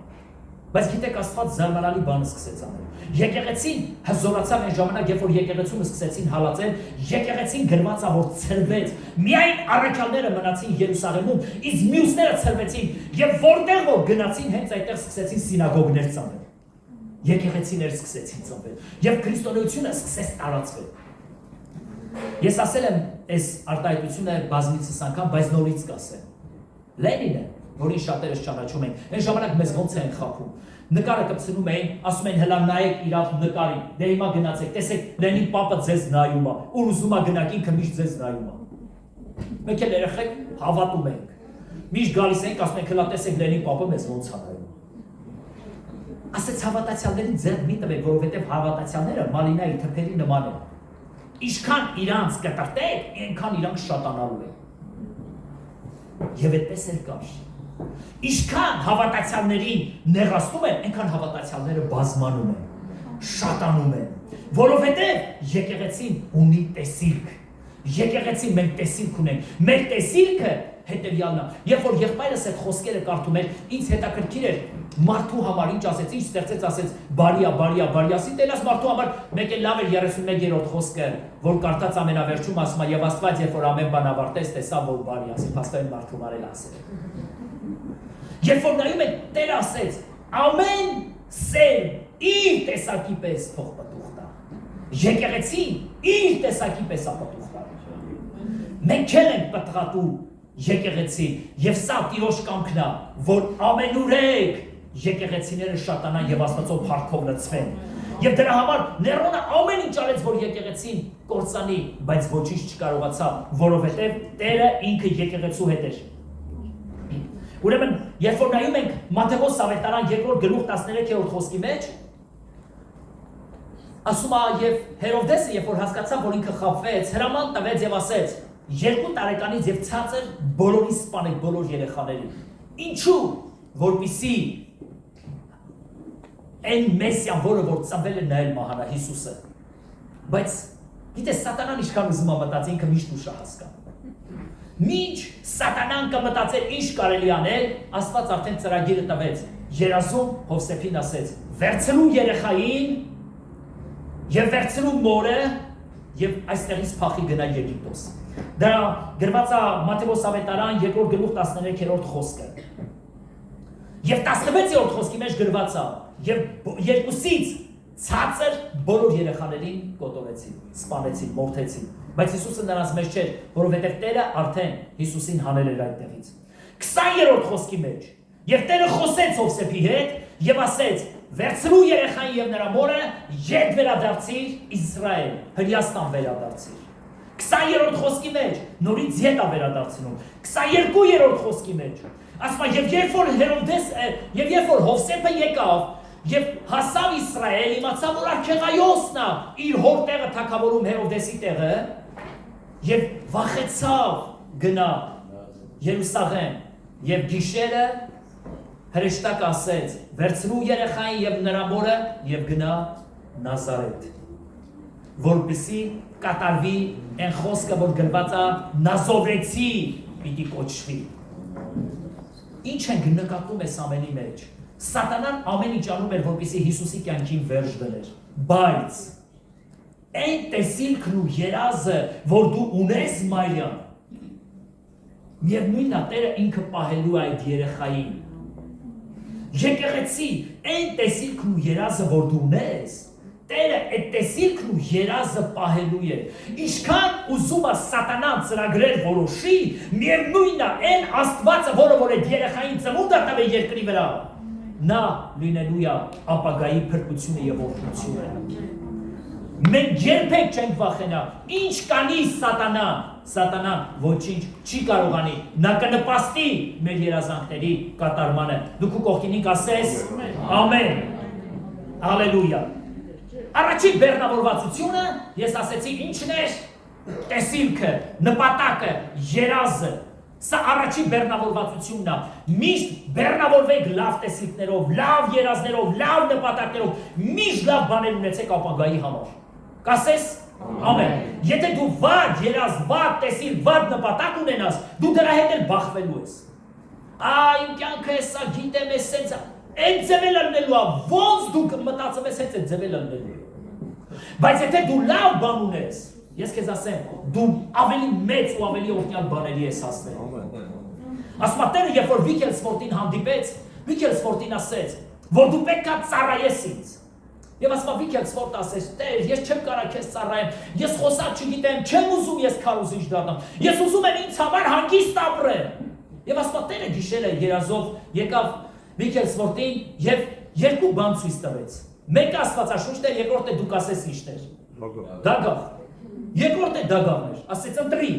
Բայց գիտեք Աստված զարմանալի բան սկսեց անել։ Եկեղեցին հզորացավ այն ժամանակ, երբ որ եկեղեցուն սկսեցին հալածել, եկեղեցին գրված է որ ցրվեց։ Միայն առաքյալները մնացին Երուսաղեմում, իսկ մյուսները ցրվեցին եւ որտեղ որ գնացին, հենց այդտեղ սկսեցին սինագոգներ ծնել։ Եկեղեցիներ սկսեցին ծնվել եւ քրիստոնեությունը սկսեց տարածվել։ Ես ասել եմ այս արտահայտությունը բազմիցս անգամ, բայց նորից կասեմ։ Լենինը, որին շատերս ճանաչում են, այն ժամանակ մեզ ոնց են խաբում։ Նկարը կպցնում էին, ասում են հլա նայեք իր նկարին, դե հիմա գնացեք, տեսեք Լենին պապը ձեզ նայում է, ուր ուզում է գնաք ինքը միշտ ձեզ նայում է։ Մենք էլ երեխեք հավատում ենք։ Միշտ գալիս ենք, ասում ենք հլա տեսեք Լենին պապը մեզ ոնց է նայում։ Ասեց հավատացյալներին ձեռք մի տվեք, որովհետև հավատացյալները Մալինայի թփերի նման են։ Ինչքան իրանց կտրտեք, այնքան իրանք շատանալու են։ Եվ այդպես էլ կար։ Ինչքան հավատացյալներին նեղացնում են, այնքան հավատացյալները բազմանում են, շատանում են, որովհետև եկեղեցին ունի տեսիլք։ Եկեղեցին մենք տեսիլք ունենք։ Մեր տեսիլքը հետևյալն է։ Երբ որ եղբայրս այդ խոսքերը կարդում էր, ինձ հետաքրքիր էր մարդու համար ինչ ասեց, ինչ ստեղծեց, ասեց բարիա, ասի տենաս մարդու համար մեկ էլ լավ էր 31-րդ խոսքը, որ կարդաց ամենավերջում ասում է, եւ Աստված երբ որ ամեն բան ավարտեց, տեսավ որ բարի ասի, փաստորեն մարդու համար էլ ասել։ Երբ որ նայում եք, Տեր ասեց, ամեն սեր իր տեսակի պես թող պտուղ տա։ Եկեղեցին իր տեսակի պես է պտուղ տա։ Մենք չենք պտղատու եկեղեցին, եւ սա Տիրոջ կամքն է, որ ամենուրեք եկեղեցիները շատանան եւ Աստծո փառքով լցվեն։ Եվ դրա համար Ներոնը ամեն ինչ արեց, որ եկեղեցին կործանի, բայց ոչինչ չկարողացավ, որովհետեւ Տերը ինքը եկեղեցու հետ էր։ Ուրեմն, երբ որ նայում ենք Մատթեոս ավետարան 2-րդ գլուխ 13-րդ խոսքի մեջ, ասում է եւ Հերովդեսը, երբ որ հասկացավ, որ ինքը խաբվեց, հրաման տվեց եւ ասեց. 2 տարեկանից եւ ցածր բոլորին սպանեք բոլոր երեխաներին։ Ինչու՞, որպեսզի այն Մեսիան, որը որ ծնվել է նայել մահանա Հիսուսը։ Բայց գիտես Սատանան ինչքան ուզում է մտածել, ինքը միշտ ուշ է հասկանում։ Մինչ Սատանան կմտածեր ինչ կարելի անել, Աստված արդեն ծրագիրը տվեց։ Երազում Հովսեփին ասեց. վերցրու երեխային եւ վերցրու մորը եւ այստեղից փախի գնա Եգիպտոս։ Դա գրված է Մատթեոս ավետարան 2-րդ գլուխ 13-րդ խոսքը։ Եվ 16-րդ խոսքի մեջ գրված է. եւ երկուսից ցածր բոլոր երեխաներին կոտորեցին, սպանեցին, մորթեցին։ Բայց Հիսուսը նրանց մեջ չէր, որովհետեւ Տերը արդեն Հիսուսին հանել էր այդտեղից։ 20-րդ խոսքի մեջ եւ Տերը խոսեց Հովսեփի հետ եւ ասեց. վերցրու երեխային եւ նրա մորը, ետ վերադարձիր Իսրայել, Հրեաստան վերադարձիր։ 20-րդ խոսքի մեջ նորից ետ է վերադարձնում։ 22-րդ խոսքի մեջ ասում է եւ երբ որ Հերովդես եւ երբ որ Հովսեփը եկավ եւ հասավ Իսրայել, իմացավ որ Արքեղայոսն է իր հոր տեղը թագավորում Հերովդեսի տեղը եւ վախեցավ գնա Երուսաղեմ եւ գիշերը հրեշտակ ասեց. վերցրու երեխային եւ նրա մորը եւ գնա Նազարեթ, որպեսզի կատարվի այն խոսքը, որ գրված է Նազովրեցի պիտի կոչվի։ Ինչ ենք նկատում այս ամենի մեջ։ Սատանան ամեն ինչ անում էր, որպեսզի Հիսուսի կյանքին վերջ դներ, բայց այն տեսիլքն ու երազը, որ դու ունես Մարիամ, միևնույնն է Տերը ինքը պահելու է այդ երեխային։ Եկեղեցի, այն տեսիլքն ու երազը, որ դու ունես, Տերը այդ տեսիլքն ու երազը պահելու է։ Ինչքան ուզում է Սատանան ծրագրեր որոշի, միևնույնն է այն Աստվածը, որը որ այդ երեխային ծնունդ է տվել երկրի վրա, նա լինելու է ապագայի փրկությունը եւ օրհնությունը։ Մենք երբեք չենք վախենա, ինչ կանի Սատանան ոչինչ չի կարողանի, նա կնպաստի մեր երազանքների կատարմանը։ Դու քո կողքին ասես ամեն, հալելույա։ Առաջին բեռնավորվածությունը ես ասեցի ինչն էր, տեսիլքը, նպատակը, երազը, սա առաջին բեռնավորվածությունն է։ Միշտ բեռնավորվեք լավ տեսիլքներով, լավ երազներով, լավ նպատակներով, միշտ լավ բաներ ունեցեք ապագայի համար։ Կասես ամեն։ Եթե դու վատ երազ, վատ տեսիլ, վատ նպատակ ունենաս, դու դրա հետ էլ բախվելու ես։ Իմ կյանքը էսա գիտեմ ես սենց Այդ ձևել ըլնելու է, ոնց դու մտածում ես հենց այդ ձևել ըլնելու։ Բայց եթե դու լավ բան ունես, ես քեզ ասեմ, դու ավելի մեծ ու ավելի օրհնյալ բաների ես հասնել։ Ասում է Տերը, երբ որ Վիքելսվորտին հանդիպեց, Վիքելսվորտին ասեց, որ դու պետք է ծառայես ինձ։ Եվ ասում է Վիքելսվորտը ասեց, Տեր, ես չեմ կարող քեզ ծառայեմ, ես խոսալ չգիտեմ, չեմ ուզում ես քարոզիչ դառնամ, ես ուզում եմ ինձ համար հանգիստ ապրեմ։ Եվ ասում է Տերը գիշերը երազով եկավ Վիքելսվորտին եւ երկու բան ցույց տվեց։ Մեկը Աստվածաշունչն էր, երկրորդը դուք ասես ինչն էր։ Դագաղ։ Երկրորդը դագաղն էր, ասեց ընտրի։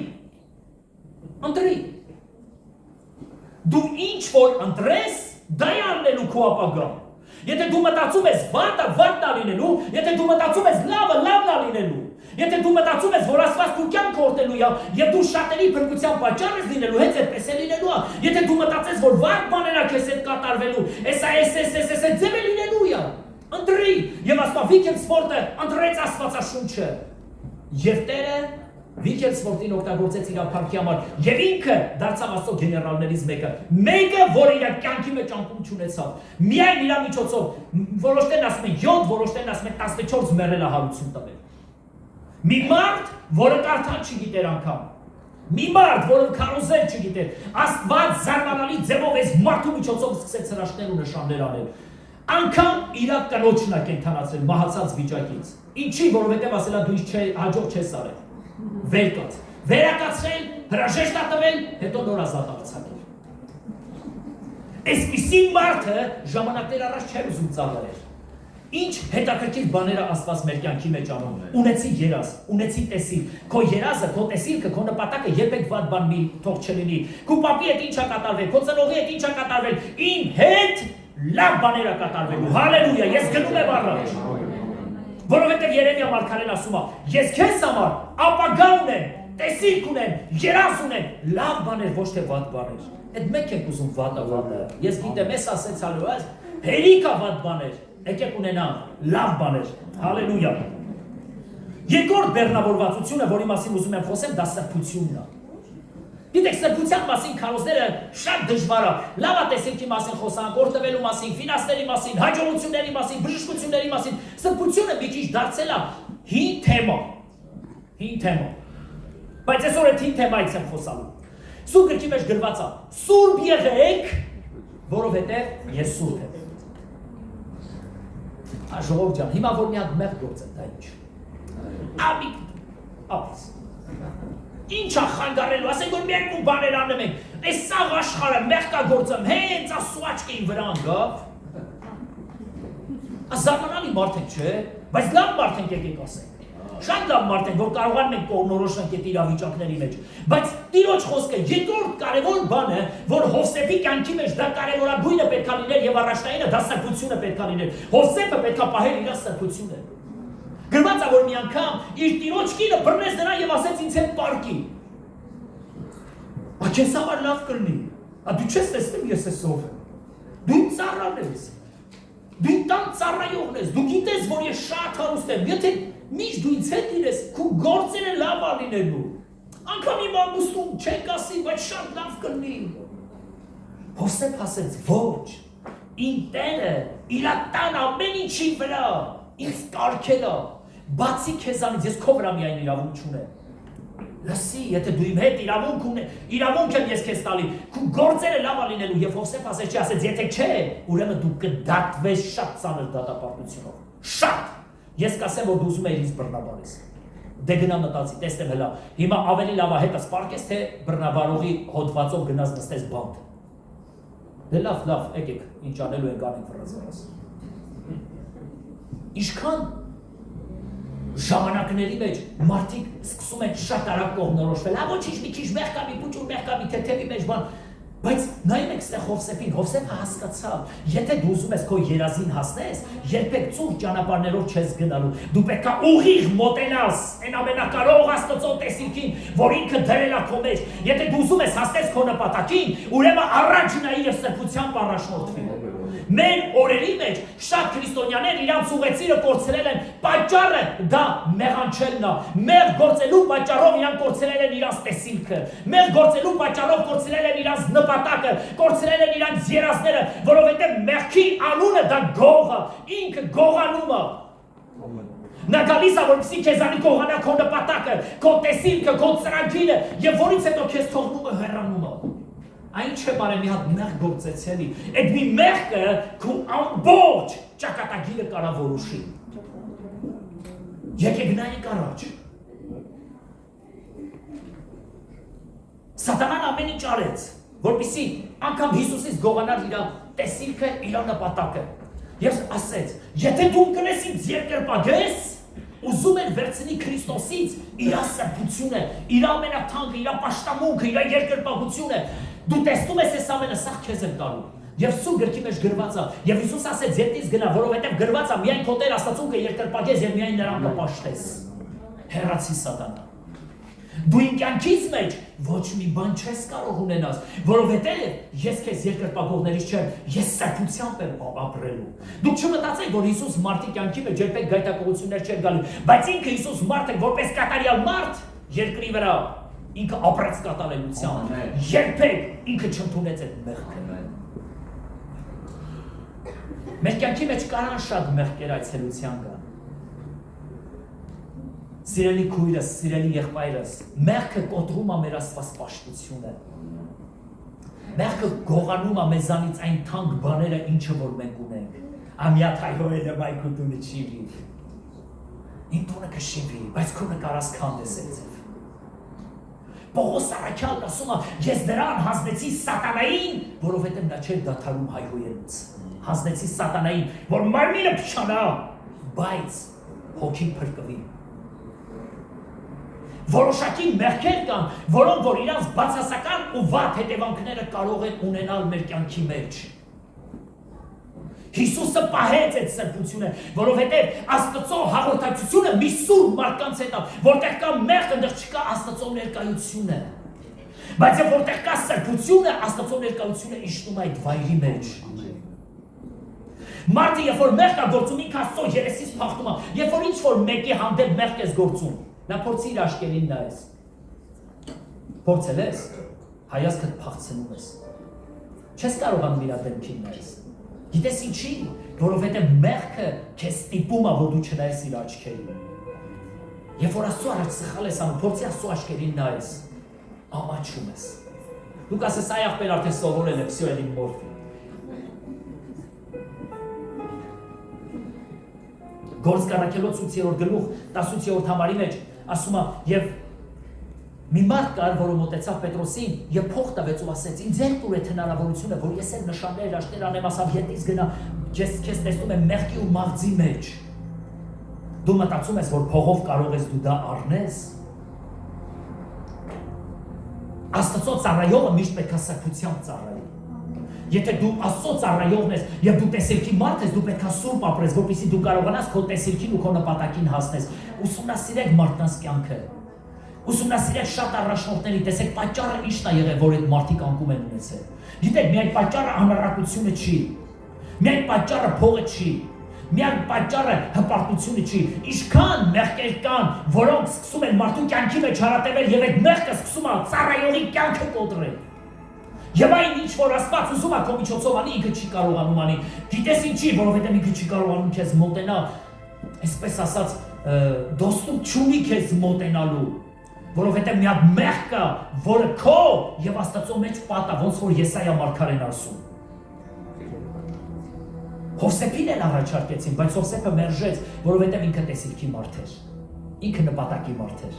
Դու ինչ որ ընտրես, դա է անելու քո ապագան։ Եթե դու մտածում ես վատը վատն է լինելու, եթե դու մտածում ես լավը լավն է լինելու, եթե դու մտածում ես որ Աստված քո կյանքը օրհնելու է, եւ դու շատերի փրկության պատճառ ես լինելու, հենց այդպես է լինելու է։ Եթե դու մտածես որ վատ բաներ ա քեզ հետ կատարվելու, էս ձևը լինելու է։ Ընտրի, եւ ասում Վիքելսվորտը ընտրեց Աստվածաշունչը։ Եվ Տերը Վիքելսվորտին օգտագործեց իր ապարքի համար եւ ինքը դարձավ Աստծո գեներալներից մեկը, որը իր կյանքի մեջ անկում չունեցավ։ Միայն իր միջոցով որոշներն ասում են 7, որոշներն ասում են 14 մեռելահարություն տվել։ Մի մարդ, որը կարդալ չգիտեր անգամ։ Մի մարդ, որը քարոզել չգիտեր, Աստված զարմանալի ձևով այս մարդու միջոցով սկսեց հրաշքներ ու նշաններ անել։ Անկամ իր կնոջն է կենդանացրել մահացած վիճակից։ Ինչի, որովհետև ասելա դու ինձ հաջող չես արել։ Վեր կաց, վերակացրել, հրաժեշտ տվել, հետո նոր ազատ արձակել։ Այսպիսի մարդը ժամանակներ առաջ չէր ուզում ծառայել։ Ինչ հետաքրքիր բաները Աստված մեր կյանքի մեջ անում։ Ունեցի երազ, ունեցի տեսիլ։ Քո երազը, քո տեսիլքը, քո նպատակը երբեք վատ բան մի թող չլինի։ Քո պապի հետ ինչ է կատարվել, քո ծնողի հետ ինչ է կատարվել, իմ հետ լավ բաներ է կատարվելու։ Հալելույա, ես գնում եմ առաջ։ Որովհետև Երեմիա մարգարեն ասում է, ես քեզ համար ապագա ունեմ, տեսիլք ունեմ, երազ ունեմ, լավ բաներ, ոչ թե վատ բաներ։ Այդ մեկ եք ուզում վատը։ Ես գիտեմ, ես ասեցալու, հերիքա վատ բաներ, եկեք ունենանք լավ բաներ։ Հալելույա։ Երկրորդ բեռնավորվածությունը, որի մասին ուզում եմ խոսեմ, դա սրբությունն է։ Գիտեք, սրբության մասին քարոզները շատ դժվար է։ Լավ է տեսիլքի մասին խոսանք, օրտվելու մասին, ֆինանսների մասին, հաջողությունների մասին, բժշկությունների մասին։ Սրբությունը մի քիչ դարձել է հին թեմա։ Հին թեմա։ Բայց այսօր այդ հին թեմայից եմ խոսալու։ Սուրբ գրքի մեջ գրված է. Սուրբ եղեք, որովհետև ես սուրբ եմ։ Ժողով ջան, հիմա որ մի հատ մեղ գործ է, դա ինչ։ Ապս։ Ինչ է խանգարելու, ասենք որ մի երկու բաներ անում ենք, այս սաղ աշխարհը մեղքագործում, հենց ասու աչքին վրա անգավ։ Զարմանալի մարդ ենք, չէ՞, բայց լավ մարդ ենք եկեք ասենք։ Շատ լավ մարդ ենք, որ կարողանում ենք կողմնորոշենք այդ իրավիճակների մեջ, բայց Տիրոջ խոսքը երկրորդ կարևոր բանը, որ Հովսեփի կյանքի մեջ դա կարևորագույնը պետք է լիներ եւ առաջնայինը դա սրբությունը պետք է լիներ։ Հովսեփը պետք է պահեր իր սրբությունը։ Գրված է, որ մի անգամ իր տիրոջ կինը բռնեց նրան եւ ասեց ինձ հետ պարկի։ Ա քեզ համար լավ կլինի։ Ա դու չես տեսնում ես ես ով եմ։ Դու ծառան ես։ Դու տան ծառայողն ես։ Դու գիտես, որ ես շատ հարուստ եմ։ Եթե միշտ դու ինձ հետ իրես, քո գործերը լավ ալինելու։ Անկամ իմ ամուսնուն չեք ասի, բայց շատ լավ կլինի։ Հովսեփ ասեց, ոչ։ Իմ Տերը իր տան ամեն ինչի վրա ինձ կարգել է։ Բացի քեզանից ես քո վրա միայն իրավունք չունեմ։ Լսի, եթե դու իմ հետ իրավունք եմ ես քեզ տալի, քո գործերը լավ ալինելու եւ Հովսեփ ասեց, չի ասեց, եթե չէ, ուրեմն դու կդատվես շատ ծանր դատապարտությունով։ Շատ։ Ես կասեմ, որ դու ուզում ես ինձ բռնաբարես։ Դե գնա մտածի, տեսնեմ հլա։ Հիմա ավելի լավ է հետս պարկես, թե բռնաբարողի հոդվածով գնաս նստես բանտ։ Դե լավ, եկեք, ինչ անելու ենք անենք վրացվարս։ Ինչքան ժամանակների մեջ մարդիկ սկսում են շատ արագ կողմնորոշվել, ոչինչ մի քիչ մեղ կա, մի փուճուր մեղ կա, մի թեթևի մեջ բան, բայց նայում եք ստեղ Հովսեփին, Հովսեփը հասկացավ, եթե դու ուզում ես քո երազին հասնես, երբեք ծուղ ճանապարհներով չես գնալու, դու պետք է ուղիղ մոտենաս այն ամենակարող Աստծո տեսիլքին, որ ինքը դրել է քո մեջ, եթե դու ուզում ես հասնես քո նպատակին, ուրեմն առաջ նայի եւ սրբությամբ առաջնորդվի։ Մեր օրերի մեջ շատ քրիստոնյաներ իրանց ուղեցիրը կորցրել են, պատճառը դա մեղանչելն է, մեղ գործելու պատճառով իրանք կորցրել են իրանց տեսիլքը, մեղ գործելու պատճառով կորցրել են իրանց նպատակը, կորցրել են իրանց երազները, որովհետև մեղքի անունը դա գող է, ինքը գողանում է։ Նա գալիս է, որպեսզի քեզանի գողանա քո նպատակը, քո տեսիլքը, քո ծրագիրը, եւ որից հետո քեզ թողնում է հեռանում է։ Այն չէ բարի մի հատ մեղ գործեցելի, այդ մի մեղքը քո ամբողջ ճակատագիրը կարա որոշի։ Եկեք նայենք առաջ։ Սատանան ամեն ինչ արեց, որպեսզի անգամ Հիսուսից գողանար իր տեսիլքը, իր նպատակը։ Եվ ասեց, եթե դու կնես ինձ երկրպագես, ուզում են վերցնի Քրիստոսից իր սրբությունը, իր ամենաթանկը, իր պաշտամունքը, իր երկրպագությունը։ Դու տեսնում ես այս ամենը, սա քեզ եմ տալու։ Եվ Սուրբ գրքի մեջ գրված է, եւ Հիսուս ասեց, «Ետից գնա, որովհետեւ գրված է, միայն քո Տեր Աստծուն կերկրպագես եւ միայն նրան կպաշտես»։ Հեռացի Սատանա։ Դու իմ կյանքից մեջ ոչ մի բան չես կարող ունենալ, որովհետեւ ես քեզ երկրպագողներից չեմ, ես սրբությամբ եմ ապրելու։ Դուք չմտածեք, որ Հիսուս մարդի կյանքի մեջ երբեք գայթակղություններ չէր գալու, բայց ինքը Հիսուս մարդ է, որպես կատարյալ մարդ, երկրի վրա ինքը ապրեց կատարելությամբ, երբեք ինքը չընդունեց այդ մեղքը։ Մեր կյանքի մեջ կարան շատ մեղքեր այցելության կան։ Սիրելի քույրս, սիրելի եղբայրս, մեղքը կոտրում է մեր Աստված պաշտությունը։ Մեղքը գողանում է մեզանից այն թանկ բաները, ինչը որ մենք ունենք։ Ամյա թայհոյելը բայքու տունը չի վի։ Իմ տունը կշիվի, բայց քո նկարած քանդես է ձև։ Պողոս Արաքյալն ասում է, ես նրան հանձնեցի սատանային, որովհետև նա չէր դադարում հայհոյելուց։ Հանձնեցի սատանային, որ մարմինը փչանա, բայց հոգին փրկվի։ Որոշակի մեղքեր կան, որոնք որ իրանց բացասական ու վատ հետևանքները կարող են ունենալ մեր կյանքի մեջ։ Հիսուսը պահեց այդ սրբությունը, որովհետև Աստծո հաղորդակցությունը մի սուրբ մարդկանց հետ է, որտեղ կա մեղք, այնտեղ չկա Աստծո ներկայությունը։ Բայց որտեղ կա սրբությունը, Աստծո ներկայությունը իջնում է այդ վայրի մեջ։ Մարդը երբ որ մեղք է գործում, ինքը Աստծո երեսից փախնում է, երբ որ ինչ-որ մեկի հանդեպ մեղք ես գործում, նա փորձի իր աշկերին նայես։ Փորձել ես, հայացքդ փախցնում ես։ Չես կարողանում իր դեմքին նայես։ Գիտես ինչի, որովհետև մեղքը քեզ ստիպում է, որ դու չնայես իր աչքերին։ Երբ որ Աստծո առաջ սխալ ես անում, փորձի Աստծո աչքերին նայես, ամաչում ես։ Դու կասես, այ ախպեր արդեն սովորել է, վсё էլի մորֆի։ Գործ կառաքելոց 8-րդ գլուխ 18-րդ համարի մեջ ասում է, եւ մի մարդ կար, որը մոտեցավ Պետրոսին եւ փող տվեց ու ասեց. «Ինձ ձեր տուր այդ հնարավորությունը, որ ես էլ նշաններ աշտեր անեմ, ասամ ետից գնա, ես քեզ տեսնում եմ մեղքի ու մաղձի մեջ»։ Դու մտածում ես, որ փողով կարող ես դու դա առնես։ Աստծո ծառայողը միշտ պետք է սրբությամբ ծառայի։ Եթե դու Աստծո ծառայողն ես եւ դու տեսիլքի մարդ ես, դու պետք է սուրբ ապրես, որպեսզի դու կարողանաս քո տեսիլքին ու քո նպատակին հասնես։ Ուսումնասիրեք մարդկանց կյանքը։ Ուսումնասիրեք շատ առաջնորդների, տեսեք պատճառը ի՞նչն է եղել, որ այդ մարդիկ անկում են ունեցել։ Գիտեք, միայն պատճառը անառակությունը չի։ Միայն պատճառը փողը չի։ Միայն պատճառը հպարտությունը չի։ Ինչքան մեղքեր կան, որոնք սկսում են մարդու կյանքի մեջ հարատևել եւ այդ մեղքը սկսում է ծառայողի կյանքը կոտրել։ Եվ այն ինչ որ Աստված ուզում է քո միջոցով անի, ինքը չի կարողանում անի։ Գիտես ինչի, որովհետև ինքը չի կարողանում քեզ մոտենալ, այսպես ասած, դոստում չունի քեզ մոտենալու, որովհետև մի հատ մեղք կա, որը քո եւ Աստծո մեջ պատա, ոնց որ Եսայա մարգարեն ասում։ Հովսեփին էլ առաջարկեցին, բայց Հովսեփը մերժեց, որովհետև ինքը տեսիլքի մարդ էր։ Ինքը նպատակի մարդ էր։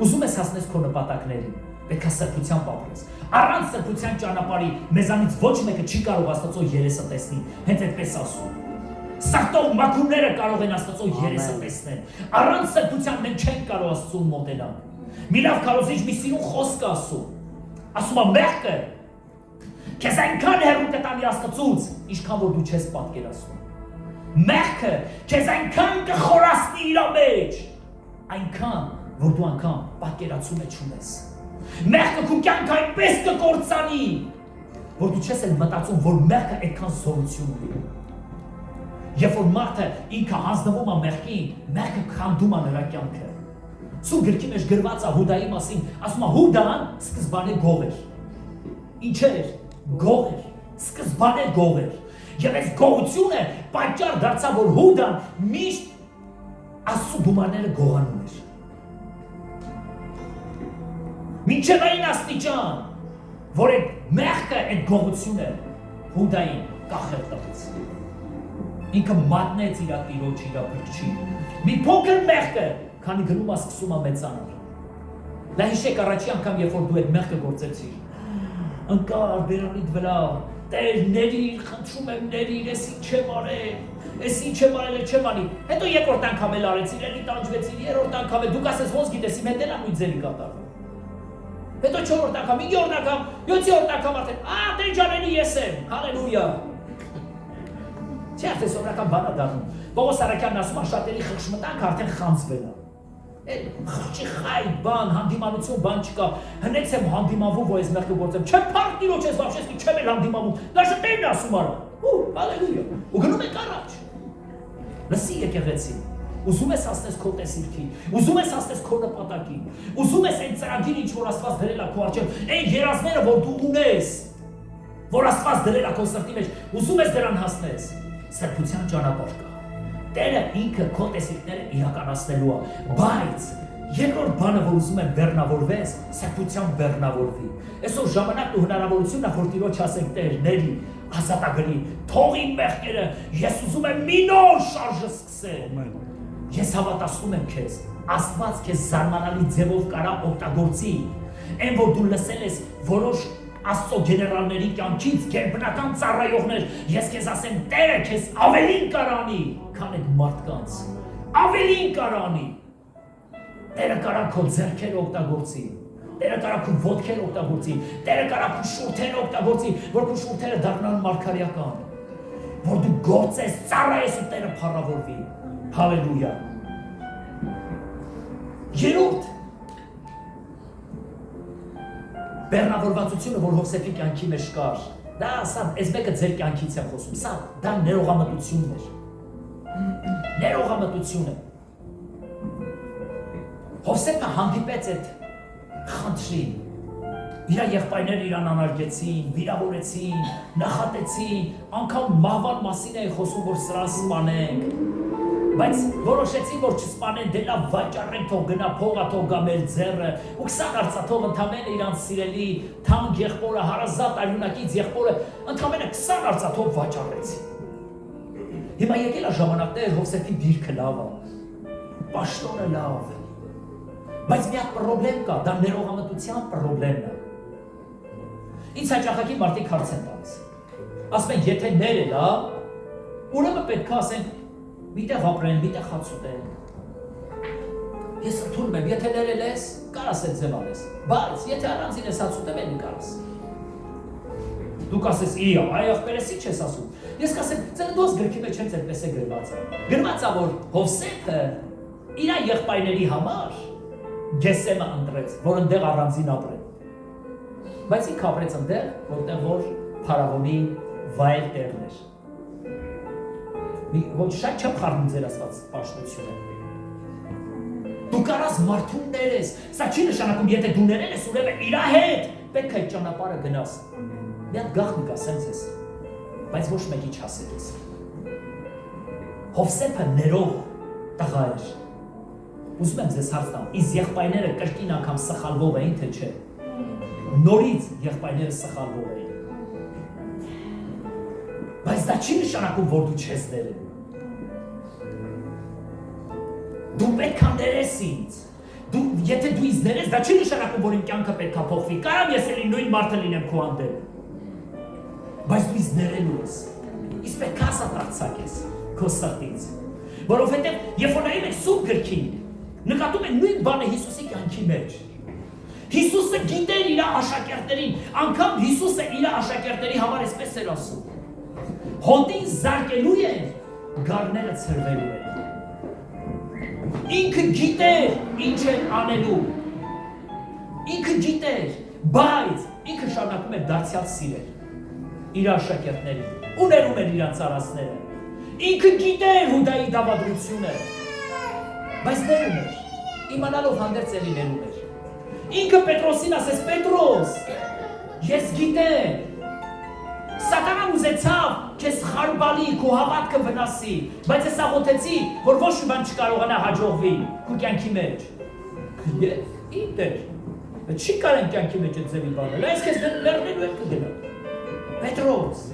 Ուզում ես հասնես քո նպատակներին, պետք է սրբությամբ ապրես։ Առանց սրբության ճանապարհի մեզանից ոչ մեկը չի կարող Աստծո երեսը տեսնել, հենց այդպես ասում։ Սարտող մաքուրները կարող են Աստծո երեսը տեսնել։ Առանց սրբության մենք չենք կարող Աստծուն մոտենալ։ Մի լավ քարոզիչ մի սիրուն խոսք ասում։ Ասում է մեղքը քեզ այնքան հեռու կտանի Աստծուց, ինչքան որ դու չես պատկերացնում։ Մեղքը քեզ այնքան կխորացնի իր մեջ, այնքան որ դու անգամ պատկերացում չունես։ Մեղքը քո կյանքը այնպես կկործանի, որ դու չես էլ մտածում, որ մեղքը այդքան զորություն ունի։ Երբ որ մարդը ինքը հանձնվում է մեղքին, մեղքը քանդում է նրա կյանքը։ Սուրբ գրքի մեջ գրված է Հուդայի մասին, ասում է Հուդան սկզբանե գող էր։ Ինչ էր։ Գող էր, սկզբանե գող էր։ Եվ այս գողությունը պատճառ դարձավ, որ Հուդան միշտ Աստծո գումարները գողանում էր։ Մինչև այն աստիճան, որ այդ մեղքը, այդ գողությունը Հուդային կախել տվեց։ Ինքը մատնեց իր տիրոջ, իր փրկչին։ Մի փոքր մեղքը, քանի գնում է սկսում է մեծանալ։ Նա հիշեք առաջի անգամ, երբ որ դու այդ մեղքը գործեցիր, ընկար բերանիդ վրա, Տեր ներիր, խնդրում եմ ներիր, ես ինչ եմ արել, ես ինչ եմ արել, չեմ անի։ Հետո երկրորդ անգամ էլ արեցիր, էլի տանջվեցիր, երրորդ անգամ էլ, դուք ասես ոնց գիտես, իմ հետ էլ նույն ձևի կատարվում։ Հետո 4-րդ անգամ, 5-րդ անգամ, 7-րդ անգամ արդեն, Տեր ջանելի ես եմ, հալելույա։ Չի արդեն սովորական բան է դառնում։ Պողոս Արաքյանն ասում է շատերի խղճմտանք արդեն խանձվել է։ Այդ խղճի խայ բան, հանդիմանություն բան չկա։ Հնեց եմ հանդիմանվում, որ ես մեղքը գործեմ։ Չեմ փառք Տիրոջ ես բավշեսի, չեմ էլ հանդիմանվում։ Դաշը Տերն ասում արա։ Հալելույա։ Ու գնում եք առաջ։ Լսի եկեղեցի։ ուզում ես հասնես քո տեսիլքին, ուզում ես հասնես քո նպատակին, ուզում ես այն ծրագիրը, ինչ որ Աստված դրել է քո առջև, այն երազները, որ դու ունես, որ Աստված դրել է քո սրտի մեջ, ուզում ես դրան հասնես, սրբության ճանապարհ կա։ Տերը ինքը քո տեսիլքները իրականացնելու է, բայց երկրորդ բանը, որ ուզում եմ բեռնավորվես, սրբությամբ բեռնավորվի։ Այսօր ժամանակն ու հնարավորությունն է, որ Տիրոջ ասենք Տեր, ների, ազատագրի, թող իմ մեղքերը, ես ուզում եմ մի նոր շարժը սկսել։ Ես հավատացնում եմ քեզ, Աստված քեզ զարմանալի ձևով կարա օգտագործի։ Այն որ դու լսել ես որոշ Աստծո գեներալների կյանքից, գերբնական ծառայողներ, ես քեզ ասեմ, Տերը քեզ ավելին կարանի, քան այդ մարդկանց։ Ավելին կարանի։ Տերը կարա քո ձեռքերը օգտագործի, Տերը կարա քո ոտքերը օգտագործի, Տերը կարա քո շուրթերը օգտագործի, որ քո շուրթերը դառնան մարգարեական, որ դու գործես, ծառայես ու Տերը փառավորվի։ Հալելույա։ Երրորդ բեռնավորվածությունը, որ Հովսեփի կյանքի մեջ կար, դա այս մեկը ձեր կյանքից եմ խոսում, սա դա ներողամտությունն էր։ Ներողամտությունը։ Հովսեփը հանդիպեց այդ խնդրին, իր եղբայրները իրան անարգեցին, վիրավորեցին, նախատեցին, անգամ մահվան մասին էին խոսում, որ սրան սպանենք, բայց որոշեցին, որ չսպանեն, դե լավ վաճառենք, թող գնա փողը, թող գա մեր ձեռը, ու 20 արծաթով ընդամենը իրանց սիրելի թանկ եղբորը, հարազատ արյունակից եղբորը ընդամենը 20 արծաթով վաճառեցին։ Հիմա եկել է ժամանակներ, Հովսեփի դիրքը լավ է, պաշտոնը լավ է, բայց մի հատ պրոբլեմ կա, դա ներողամտության պրոբլեմն է։ Ինձ հաճախակի մարդիկ հարց են տալիս, ասում են, եթե ներել է, ուրեմն պետք է ասենք, միտեղ ապրեն, միտեղ հաց ուտեն։ Ես ընդունում եմ, եթե ներել ես, կարաս այդ ձև անես, բայց եթե առանձին ես հաց ուտեմ, էլի կարաս։ Դուք ասես, այ ախպերես ինչ ես ասում։ Ես կասեմ, ծննդոց գրքի մեջ հենց այդպես է գրված է։ Գրված է, որ Հովսեփը իր եղբայրների համար Գեսեմը ընտրեց, որ ընդեղ առանձին ապրեն։ Բայց ինքը ապրեց ընդեղ, որտեղ որ փարավոնի վայել տեղն էր։ Ոչ շատ չեմ խառնում ձեր ասված պաշտությունը։ Դու կարաս մարդուն ներես, սա չի նշանակում, եթե դու ներել ես, ուրեմն իր հետ պետք է այդ ճանապարհը գնաս։ Մի հատ գաղտնիք ասեմ ձեզ, բայց ոչ մեկի չասեք ես։ Հովսեփը ներող տղա էր։ Ուզում եմ ձեզ հարց տամ, իսկ եղբայրները կրկին անգամ սխալվող էին, թե չէ։ Նորից եղբայրները սխալվող էին։ Բայց դա չի նշանակում, որ դու չես ներել։ Դու պետք է ներես ինձ։ Եթե դու ինձ ներես, դա չի նշանակում, որ իմ կյանքը պետք է փոխվի։ Կարամ ես էլի նույն մարդը լինեմ քո հանդեպ։ Բայց դու ինձ ներելու ես։ Իսկ պետք է ասատարձակես քո սրտից։ Որովհետև երբ որ նայում եք Սուրբ գրքին, նկատում եք նույն բանը Հիսուսի կյանքի մեջ։ Հիսուսը գիտեր իր աշակերտներին, անգամ Հիսուսը իր աշակերտների համար այսպես էր ասում. Հոտին զարկելու են, գառները ցրվելու են։ Ինքը գիտեր ինչ են անելու։ Ինքը գիտեր, բայց ինքը շարունակում է դարձյալ սիրել իր աշակերտներին, ու ներում էր իրանց արածները։ Ինքը գիտեր Հուդայի դավադրությունը, բայց ներում էր, իմանալով հանդերձ էլի ներում էր։ Ինքը Պետրոսին ասեց, Պետրոս, ես գիտեմ, Սատանան ուզեցավ քեզ խարբալի, քո հավատքը վնասի, բայց ես աղոթեցի, որ ոչ մի բան չկարողանա հաջողվի քո կյանքի մեջ։ Իմ Տեր, չի կարեն կյանքի մեջ այդ ձևի բանել, այս քեզ լեռնելու էլ կգնա։ Պետրոս,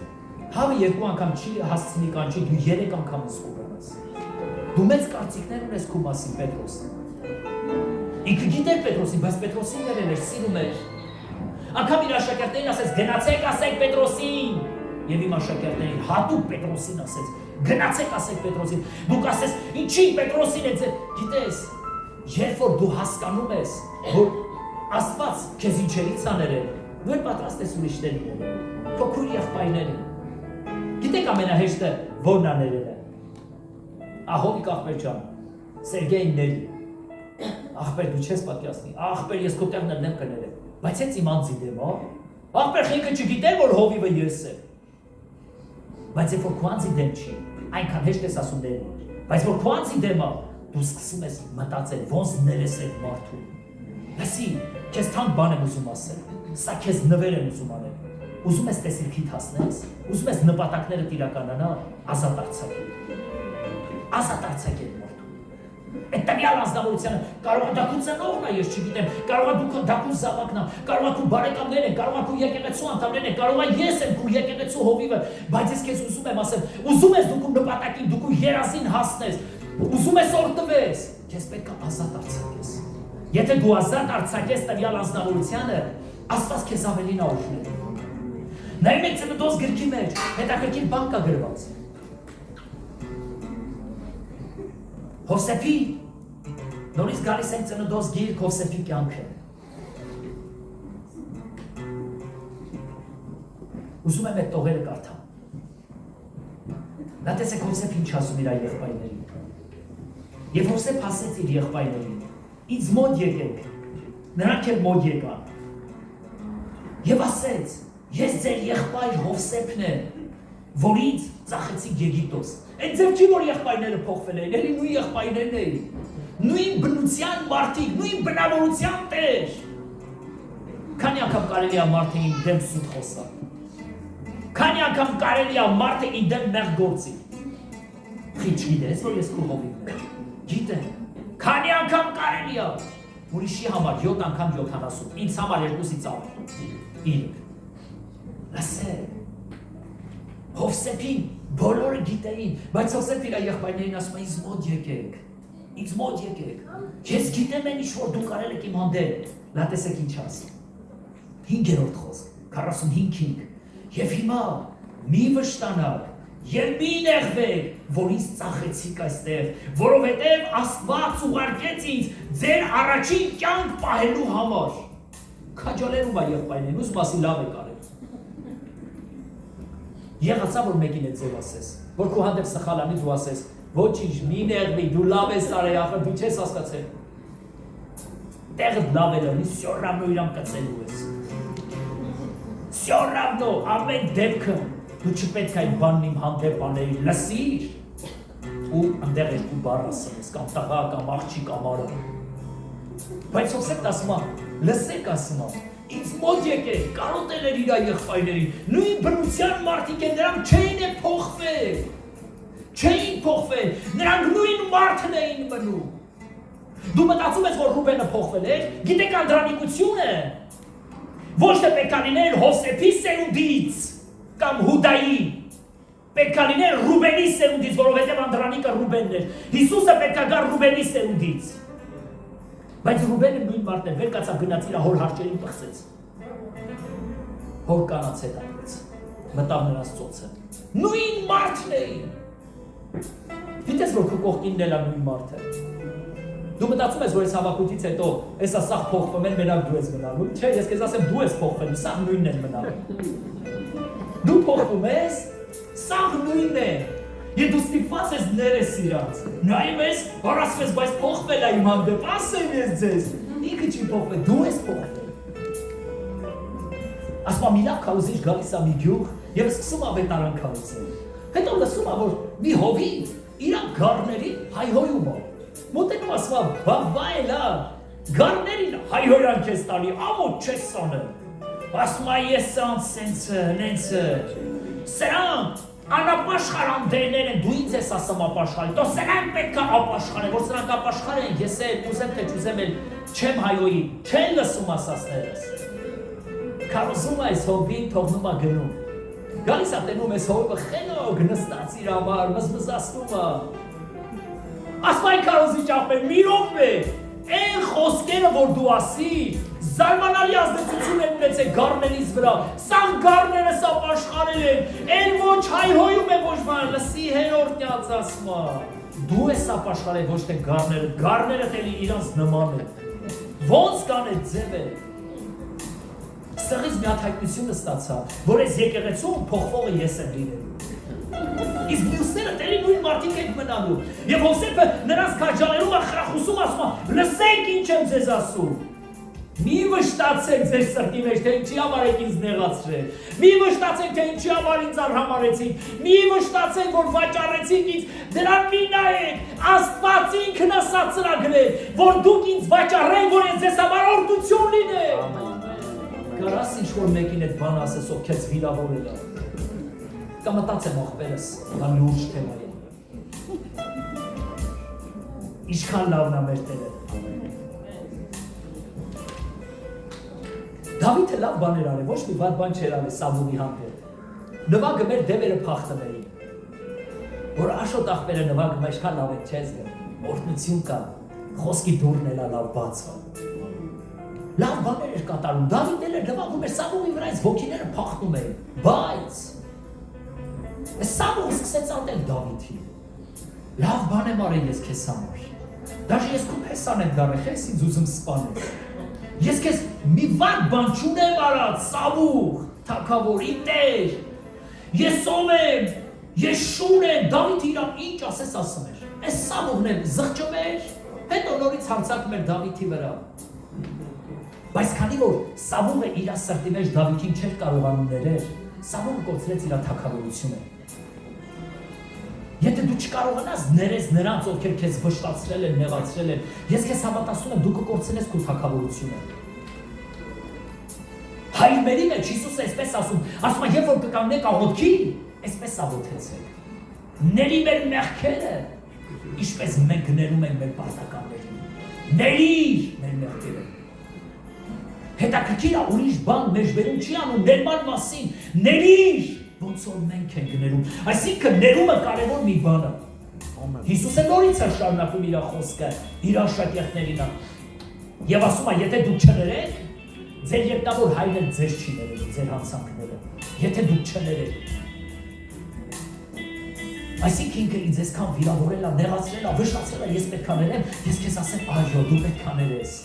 հավը երկու անգամ չի հասցնի կանչի, դու 3 անգամ ես կուրանաս։ Դու մեծ կարծիքներ ունես քո մասին, Պետրոս։ Ինքը գիտեր Պետրոսին, բայց Պետրոսին ներել էր, սիրում էր։ Անգամ իր աշակերտներին ասեց, գնացեք ասեք Պետրոսին, եւ իմ աշակերտներին հատուկ Պետրոսին ասեց, գնացեք ասեք Պետրոսին, դուք ասես, ինչի Պետրոսին է ձեր, գիտես, երբ որ դու հասկանում ես, որ Աստված քեզ ինչերից ա ներել, դու պատրաստ ես ուրիշներին ներել, փոքր եղբայրներին։ Գիտեք ամենահեշտը որն ա ներելը։ Ահովիկ ախպեր ջան, Սերգեյն ների։ Ախպեր դու չես պատկերացնի, ախպեր ես քո տեղն եմ կներել, բայց հենց իմ անձի դեմ, ախպեր ինքը չգիտեր, որ հովիվը ես եմ։ Բայց երբ որ քո անձի դեմ չի, այնքան հեշտ ես ասում դերին, բայց որ քո անձի դեմ է, դու սկսում ես մտածել ոնց ներես այդ մարդուն։ Լսի, քեզ թանկ բան եմ ուզում ասել, սա քեզ նվեր եմ ուզում անել։ Ուզում ես տեսիլքիդ հասնես, ուզում ես նպատակներդ իրականանալ, ազատ արձակել։ Ազատ արձակել մարդուն։ Այդ տվյալ ազնվորությանը կարող է դա քո ծնողն է, ես չգիտեմ, կարող է դու դա քո զավակն է, կարող է քո բարեկամներն են, կարող է քո եկեղեցու անդամներն են, կարող է ես եմ քո եկեղեցու հովիվը, բայց ես քեզ ուզում եմ ասել, ուզում ես դու քո նպատակին, դու քո երազին հասնես, ուզում ես օրհնվես, քեզ պետք է ազատ արձակես։ Եթե դու ազատ արձակես տվյալ ազնվորությանը, Աստված քեզ ավելին է օրհնել։ Նայում եք Ծննդոց գրքի մեջ, հետաքրքիր բան կա գրված։ Հովսեփի նորից գալիս ենք Ծննդոց գիրք Հովսեփի կյանքը։ Ուզում եմ այդ տողերը կարդամ։ Նա տեսեք Հովսեփ ինչ ասում իր եղբայրներին։ Եվ Հովսեփ ասեց իր եղբայրներին. Ինձ մոտ եկեք, նրանք էլ մոտ եկան։ Եվ ասեց. Ես ձեր եղբայր Հովսեփն եմ, որից ծախեցիք Եգիպտոս։ Այդ ձեր չի որ եղբայրները փոխվել էին, էլի նույն եղբայրներն էին։ Նույն բնության մարդիկ, նույն բնավորության տեր։ Քանի անգամ կարելի է մարդը իր դեմ սուտ խոսալ։ Քանի անգամ կարելի է մարդը իր դեմ մեղք գործի։ Գիտես, որ ես քո հովիվն եմ։ Գիտեմ։ Քանի անգամ կարելի է։ Ուրիշի համար 7 անգամ 70, ինձ համար 2-ից ավել։ 3 Լսեք, Հովսեփին բոլորը գիտեին, բայց Հովսեփ իր եղբայրներին ասում է ինձ մոտ եկեք, ինձ մոտ եկեք, ես գիտեմ այն ինչ որ դուք արել եք իմ հանդեպ, լա տեսեք ինչ ասում, 5-րդ խոսք, 45-ին, և հիմա մի վշտանաք, և մի նեղվեք, որ ինձ ծախեցիք այստեղ, որովհետև Աստված ուղարկեց ինձ ձեր առաջին կյանք պահելու համար, քաջալերում է եղբայրներին, ուզում ասի լավ եք արել։ Եղացա որ մեկին է ձև ասես, որ քո հանդեպ սխալանի դու ասես, ոչինչ, մի նեղվի, դու լավ ես արել, ախր դու չես հասկացել։ Տեղը լավ է լինի, всё равно իրան կծելու ես։ Всё равно, ամեն դեպքում դու չպետք է այդ բանն իմ հանդեպ անել, լսիր ու այնտեղ երկու բառ ասես, կամ տղա, կամ աղջիկ, կամ արը։ Բայց Հովսեփն ասում է, լսեք ասում է, ինձ մոտ եկեք, կարոտել էր իր եղբայրներին, նույն բնության մարդիկ են, նրանք չէին փոխվել, չէին փոխվել, նրանք նույն մարդն էին մնում։ Դու մտածում ես, որ Ռուբենը փոխվել էր, գիտեք անդրանիկությունը, ոչ թե պետք է լիներ Հովսեփի սերունդից կամ Հուդայի, պետք է լիներ Ռուբենի սերունդից, որովհետև անդրանիկը Ռուբենն էր, Հիսուսը պետք է գար Ռուբենի սերունդից։ Բայց Ռուբենը նույն մարդն է, վեր կացավ գնաց իր հոր հարճերին պղծեց։ Հոր կանաց հետ այդպես, մտավ նրանց ծոցը։ Նույն մարդն էին։ Գիտես, որ քո կողքինն էլ է նույն մարդը։ Դու մտածում ես, որ այս հավաքույթից հետո էսա սաղ փոխվում են, մենակ դու ես մնալու։ Չէ, ես քեզ ասեմ, դու ես փոխվելու, սաղ նույնն են մնալու։ Դու փոխվում ես, սաղ նույնն է։ Եվ դու ստիպված ես ներես իրանց, նայում ես, որ ասում ես, բայց փոխվել է իմ հանդեպ, ասեմ ես ձեզ, ինքը չի փոխվել, դու ես փոխվել։ Ասում է մի լավ քարոզիչ գալիս է մի գյուղ և սկսում ավետարան քարոզել։ Հետո լսում է, որ մի հովիվ իր գառներին հայհոյում է։ Մոտենում ասում է, բա էլա, գառներին հայհոյանք ես տալի, ամոթ չես անել։ Ասում է, ես սենցը, նենցը, սրանք անապաշխարաններ են, դու ինձ ես ասում ապաշխարի, տո սրանք պետք է ապաշխար են, որ սրանք ապաշխար են, ես ուզեմ թե չուզեմ էլ չեմ հայոյի, չեն լսում ասասներս։ Քարոզում է այս հովին, թողնում է գնում։ Գալիս է տենում ես հովը խենոք, նստած իր համար, մզմզացնում է։ Ասում այն քարոզիչ ապեր, մի րոպե, այն խոսքերը, որ դու ասի, զարմանալի ազդեցություն են ունեցել գառներից վրա, սաղ գառները սա ապաշխարել են, էլ ոչ հայհոյում է ոչ բան, լսի հերորդյաց ասում է, դու ես ապաշխարել ոչ թե գառները տելի իրանց նման է, ոնց կան այդ ձև է, սեղից մի հատ հայտնությունը ստացա, որ այս եկեղեցում փոխվողը ես եմ լինելու, իսկ մյուսները տելի նույն մարդիկ ենք մնալու, և Հովսեփը նրանց քաջալերում է խրախուսում ասում է, լսեք ինչ եմ ձեզ ասում, մի վշտացեք ձեր սրտի մեջ, թե ինչի համար եք ինձ նեղացրել, մի վշտացեք, թե ինչի համար ինձ արհամարեցիք, մի վշտացեք, որ վաճառեցիք ինձ, դրան մի նայեք, Աստված Աստված ինքն ասաց ծրագրեր, որ դուք ինձ վաճառեք, որ ես ձեզ համար օրհնություն լինեմ։ Կարաս ինչ-որ մեկին այդ բանը ասես, ով քեզ վիրավորել է։ Կամ մտածեմ ողբերս, դա լուրջ թեմա է։ Ինչքան լավն է մեր Տերը։ Դավիթը լավ բաներ արել, ոչ մի վատ բան չէր արել Սամուելի հանդեպ։ Նվագը մեր դևերը փախտում էին։ Որ Աշոտ աղբերը նվագում այսքան լավ է, չես գա։ Օրհնություն կա, խոսքի դուռն էլ լավ բաց է։ Լավ բաներ էր կատարում, Դավիթն էլ նվագում էր Սամուելի վրա, այս ոգիները փախտում էին։ Բայց Սամուելը սկսեց ատել Դավիթին։ Լավ բան եմ արել ես քեզ համար։ Դաժե ես քո փեսան եմ դարել, ես ինձ ուզում սպանել։ Ես քեզ մի վատ բան չունեմ արած, Սամուել, թագավոր իմ Տեր։ Ես ով եմ, ես շուն եմ, Դավիթը իրան ինչ ասես ասում էր։ Այս Սամուելն էլ զղջում էր, հետո նորից հարձակվում էր Դավիթի վրա։ Բայց քանի որ Սամուելը իր սրտի մեջ Դավիթին չէր կարողանում ներել, Սամուելը կորցրեց իր թագավորությունը։ Եթե դու չկարողանաս ներես նրանց, ովքեր քեզ վշտացրել են, նեղացրել են, ես քեզ հավատացնում եմ, դու կկորցնես քո թագավորությունը։ Հայրերի մեջ Հիսուսը այսպես ասում, երբ որ կկանգնեք աղոթքի, այսպես աղոթեցեք։ Ների մեր մեղքերը, ինչպես մենք ներում ենք մեր պարտականներին։ Ների մեր մեղքերը։ Հետաքրքիր է, ուրիշ բան մեջբերում չի անում ներման մասին, ների ոնց որ մենք ենք ներում։ Այսինքն ներումը կարևոր մի բան է։ Հիսուսը նորից է շարունակում իր խոսքը, իր աշակերտներին։ Եվ ասում է, եթե դուք չներեք, ձեր երկնավոր հայրը ձեզ չի ներելու, ձեր հանցանքները։ Եթե դուք չներեք։ Այսինքն ինքը ինձ այսքան վիրավորել է, նեղացրել է, վշտացրել է, ես պետք է ներեմ, ես քեզ ասեմ, այո, դու պետք է ներես։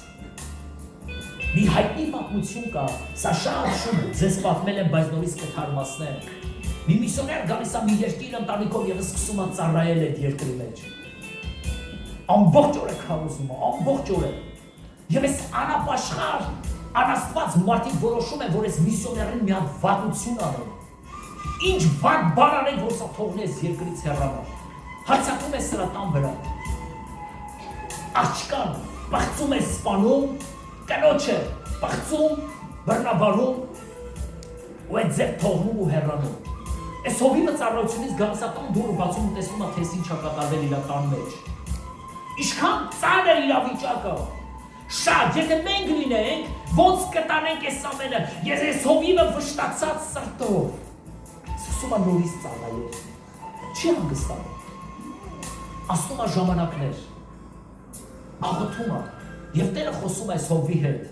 Մի հայտնի պատմություն կա, սա շատ շուտ ձեզ պատմել եմ, բայց նորից կթարմացնեմ։ Մի միսիոներ գալիս է մի երկիր ընտանիքով եւ սկսում է ծառայել այդ երկրի մեջ։ Ամբողջ օրը քարոզում է, ամբողջ օրը։ Եվ այս անապաշխար, անաստված մարդիկ որոշում են, որ այս միսիոներին մի հատ վատություն անեն։ Ինչ վատ բան անեն, որ սա թողնես երկրից հեռանալ։ Հարձակվում է սրա տան վրա։ Աղջկան բացում է սպանում, կնոջը բացում, բռնաբարում ու այդ ձեր թողնում ու հեռանում։ Այս հովիվը ծառայությունից գալիս է տան դուռը բացում ու տեսնում է, թե ինչ է կատարվել իր տան մեջ։ Ինչքան ծանր իրավիճակը։ Շատ, եթե մենք լինենք, ոնց կտանենք այս ամենը։ Ես այս հովիվը վշտացած սրտով սկսում է նորից ծառայել։ Չի հանգստանում։ Ասում է ժամանակներ։ Աղոթում է։ Եվ Տերը խոսում է այս հովվի հետ։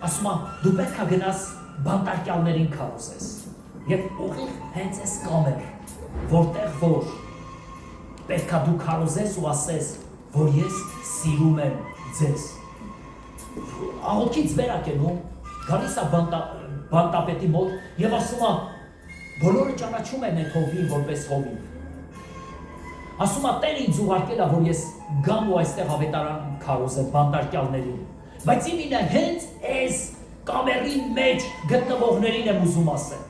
Ասում է, դու պետք է գնաս բանտարկյալներին քարոզես։ Եվ ուղիղ հենց այս կամեր, որտեղ որ պետք է դու քարոզես ու ասես, որ ես սիրում եմ ձեզ։ Աղոթքից վեր եկնում, գալիս է բանտապետի մոտ եւ ասում է, բոլորը ճանաչում են այդ հովին որպես հովին։ Ասում է, Տերը ինձ ուղարկել է, որ ես գամ ու այստեղ ավետարան քարոզեմ բանտարկյալներին։ Բայց իմինը հենց այս կամերի մեջ գտնվողներին եմ ուզում ասել։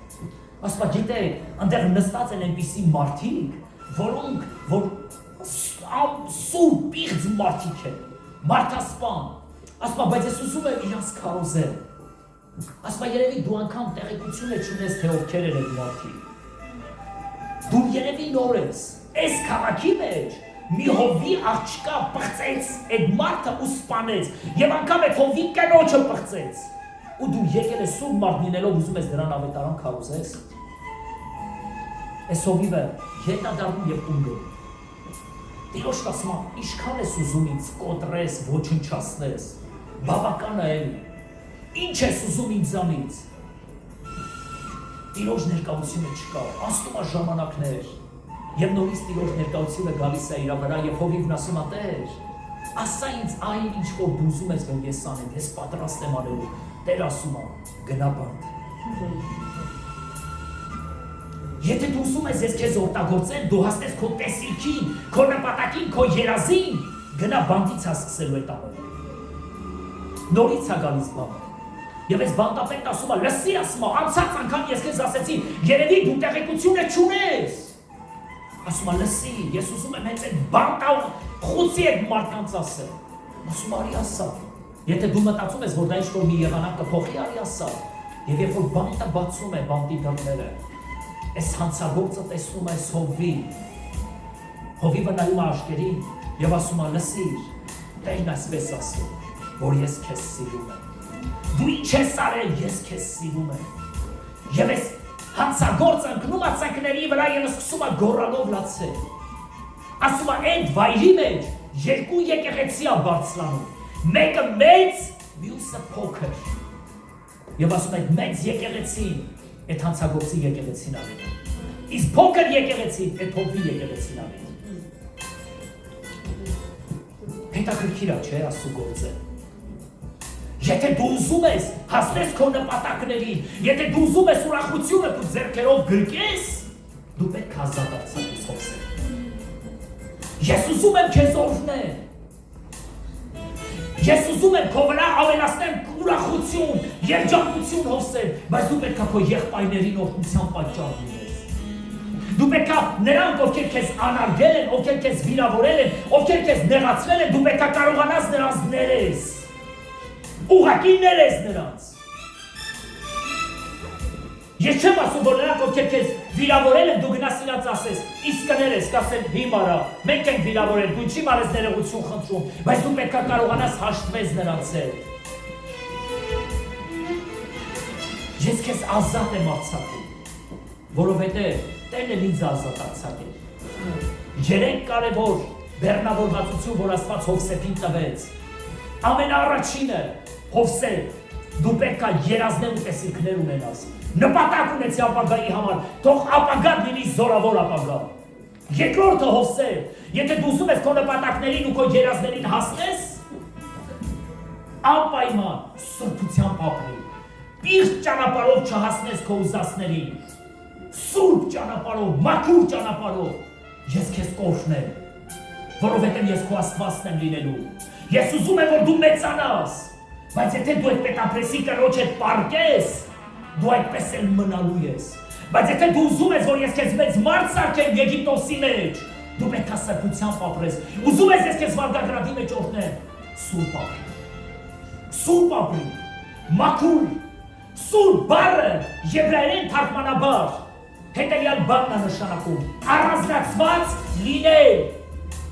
Ասում է, գիտեք, այնտեղ նստած են այնպիսի մարդիկ, որոնք որ սուրբ պիղծ մարդիկ են, մարդասպան։ Ասում է, բայց ես ուզում եմ իրանց քարոզել։ Ասում է, երևի դու անգամ տեղեկություն չունես, թե ովքեր են այդ մարդիկ։ Դու երևի նոր ես։ Այս քաղաքի մեջ մի հովի աղջկա պղծեց այդ մարդը ու սպանեց եւ անգամ այդ հովի կնոջը պղծեց ու դու եկել ես սուրբ մարդ լինելով ուզում ես դրան ավետարան քարոզես այս հովիվը հետադառնում եւ տուն գնում Տիրոջ ասում է ինչքան ես ուզում ինձ կոտրես ոչնչացնես բավական է ինչ ես ուզում ինձանից Տիրոջ ներկայությունը չկա աստում է ժամանակներ Եվ նորից Տիրոջ ներկայությունը գալիս է իր վրա եւ հովիվն ասում է Տեր, ասա ինձ այն ինչ որ դու ուզում ես որ ես անեմ, ես պատրաստ եմ անելու։ Տեր ասում է, գնա բանտ։ Եթե դու ուզում ես ես քեզ օգտագործեմ, դու հասնես քո տեսիլքին, քո նպատակին, քո երազին, գնա բանտից է սկսելու այդ ամենը։ Նորից է գալիս բանը։ Եվ այս բանտապետն ասում է, լսի ասում է, անցած անգամ ես քեզ ասեցի, երևի դու տեղեկությունը չունես։ Ասում է լսի, ես ուզում եմ հենց այդ բանտա խուցի այդ մարդկանց ասել։ Ասում արի ասա։ Եթե դու մտածում ես, որ դա ինչ-որ մի եղանակ կփոխի, արի ասա։ Եվ երբ որ բանտը բացում է բանտի դռները, այս հանցագործը տեսնում է Հովիվը նայում է աչքերին եւ ասում է լսիր, Տերն այսպես ասում, որ ես քեզ սիրում եմ։ Դու ինչ ես արել, ես քեզ սիրում եմ։ Եվ այս հանցագործը ընկնում է ծնկների վրա եւ սկսում է գոռալով լացել։ Ասում է այդ վայրի մեջ երկու եկեղեցի է բարձրանում։ Մեկը մեծ, մյուսը փոքր։ Եվ ասում է մեծ եկեղեցին այդ հանցագործի եկեղեցին է։ Իսկ փոքր եկեղեցին այդ Հովվի եկեղեցին է։ Հետաքրքիր է, չէ, Աստծո գործը։ Եթե դու ուզում ես հասնես քո նպատակներին, եթե դու ուզում ես ուրախությունը քո ձեռքերով գրկես, դու պետք է ազատ արձակես Հովսե։ Ես ուզում եմ քեզ օրհնել։ Ես ուզում եմ քո վրա ավելացնեմ ուրախություն, երջանկություն Հովսե, բայց դու պետք է քո եղբայրներին օրհնության պատճառ լինես։ Դու պետք է նրանք, ովքեր քեզ անարգել են, ովքեր քեզ վիրավորել են, ովքեր քեզ նեղացրել են, դու պետք է կարողանաս նրանց ներես։ Ուղղակի ներես նրանց։ Ես չեմ ասում, որ նրանք, ովքեր քեզ վիրավորել են, դու գնաս իրաց ասես, իսկ կներես, կասեն հիմարա, մենք ենք վիրավորել, դու չի մարես ներողություն խնդրում, բայց դու պետք է կարողանաս հաշտվես նրանց հետ։ Ես քեզ ազատ եմ արձակում, որովհետև Տերն էլ ինձ ազատ արձակել։ 3 կարևոր բեռնավորվածություն, որ Աստված Հովսեփին տվեց։ Ամենաառաջինը, Հովսե, դու պետք է երազներ ու տեսիլքներ ունենաս։ Նպատակ ունեցի ապագայի համար, թող ապագան լինի զորավոր ապագա։ Երկրորդը Հովսե, եթե դու ուզում ես քո նպատակներին ու քո երազներին հասնես, անպայման սրբությամբ ապրի։ Պիղծ ճանապարհով չհասնես քո ուզածներին։ Սուրբ ճանապարհով, մաքուր ճանապարհով ես քեզ կօրհնեմ, որովհետև ես քո Աստվածն եմ լինելու։ Ես ուզում եմ, որ դու մեծանաս, բայց եթե դու այդ պետապրեսի կրոջ հետ պառկես, դու այդպես էլ մնալու ես։ Բայց եթե դու ուզում ես, որ ես քեզ մեծ մարդ սարքեմ Եգիպտոսի մեջ, դու պետք է սրբությամբ ապրես։ Ուզում ես ես քեզ վարգագրադի մեջ օրհնեմ, սուրբ ապրի։ Սուրբ ապրի, մաքուր, սուրբ բառը եբրայերեն թարգմանաբար հետևյալ բառն է նշանակում՝ առանձնացված լինել,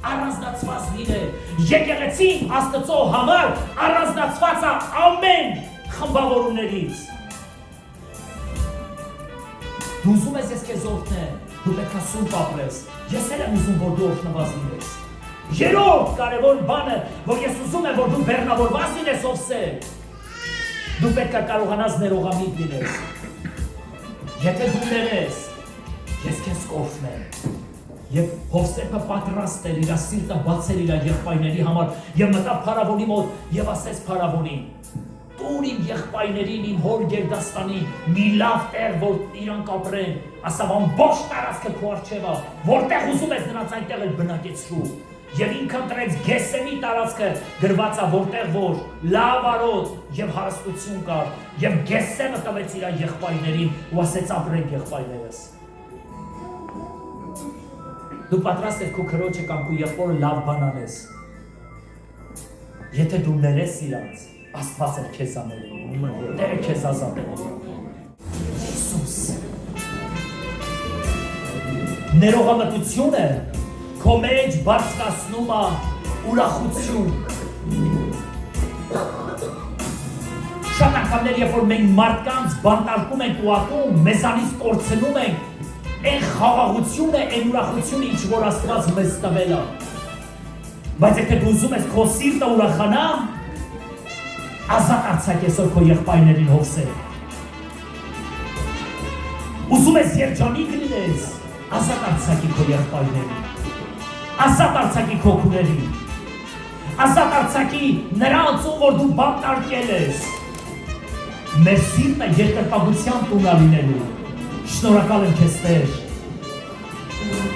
առանձնացված լինել։ Եկեղեցին Աստծո համար առանձնացված է ամեն խմբավորումներից։ Դու ուզում ես ես քեզ օրհնեմ, դու պետք է սուրբ ապրես։ Ես էլ եմ ուզում, որ դու օրհնված լինես։ Երրորդ կարևոր բանը, որ ես ուզում եմ, որ դու բեռնավորված լինես Հովսե, դու պետք է կարողանաս ներողամիտ լինես։ Եթե դու ներես, ես քեզ կօրհնեմ։ Եվ Հովսեփը պատրաստ էր իր սիրտը բացել իր եղբայրների համար եւ մտավ փարավոնի մոտ եւ ասեց փարավոնին. «Տուր իմ եղբայրներին, իմ հոր Գերդաստանին մի լավ տեղ, որ իրանք ապրեն, ասավ ամբողջ տարածքը քո առջև է, որտեղ ուզում ես նրանց այնտեղ էլ բնակեցրու»։ Եվ ինքը ընտրեց Գեսեմի տարածքը, գրված է որտեղ որ լավ արոտ եւ հարստություն կար, եւ Գեսեմը տվեց իր եղբայրներին ու ասեց ապրեք եղբայրներս։ Դու պատրաստ ես քո քրոջը կամ քո եղբորը լավ բան անես։ Եթե դու ներես իրանց, Աստված էլ քեզ անել է։ Տերը քեզ ազատել է։ Հիսուս։ Ներողամտությունը քո մեջ բարձրացնում է ուրախություն։ Շատ անգամներ, երբ որ մենք մարդկանց բանտարկում ենք ու ատում, մեզանից կորցնում ենք այն խաղաղությունը, այն ուրախությունը, ինչ որ Աստված մեզ տվել է։ Բայց եթե դու ուզում ես քո սիրտը ուրախանա, ազատ արձակ այսօր քո եղբայրներին Հովսե։ Ուզում ես երջանիկ լինես, ազատ արձակի քո եղբայրներին, ազատ արձակի քո քույրերին, ազատ արձակի նրանց, ում որ դու բանտարկել ես։ Մեր սիրտը երկրպագության տուն է լինելու։ Շնորհակալ եմ քեզ Տեր։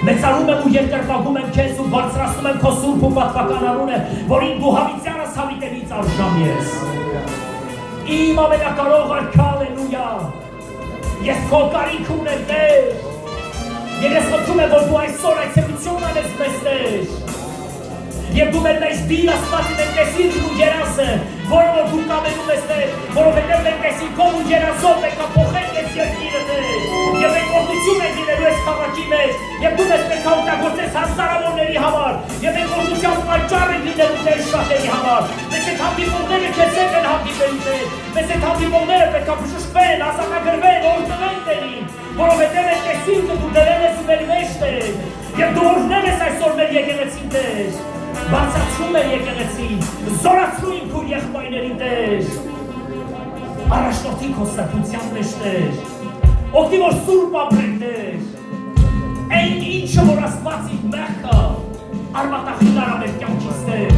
Մեծարում եմ ու երկրպագում եմ քեզ ու բարձրացնում եմ քո սուրբ ու պատվական անունը, որին դու հավիտյանս հավիտենից արժանի ես։ Իմ ամենակարող արքա, հալելույա։ Ես քո կարիք ունեմ Տեր։ Եվ ես խնդրում եմ, որ դու այսօր այցելություն անես մեզ Տեր։ Եվ դու մեր մեջ դիր ասվածի մենք տեսիր ու երասը, որը որ դու կամենում ես Տեր, որովհետև մենք տեսին քո ու երասով մենք կփոխենք այս երկիրը Տեր։ Եվ մենք օրհնություն ենք լինելու այս քաղաքի մեջ, եւ դու մեզ պետք է օգտագործես հազարավորների համար, եւ մենք օրհնության պատճառ ենք լինելու Տեր շատերի համար։ Մեզ այդ հանդիպողները քեզ հետ են հանդիպելու Տեր, մեզ այդ հանդիպողները պետք է բժշկվեն, ազատագրվեն, օրհնվեն Տերին, որովհետև մենք տեսին որ դու դրել ես մեր մեջ Տեր, եւ դու օրհնել ես այսօր մեր եկեղեցին Տեր, բացացում մեր եկեղեցին, զորացնում իմ քույր եղբայրներին Տեր, առաջնորդի քո սրբության մեջ Տեր, օգնի որ սուրբ ապրենք Տեր, այն ինչը որ Աստված իր մեղքը արմատախիլ արա մեր կյանքից Տեր,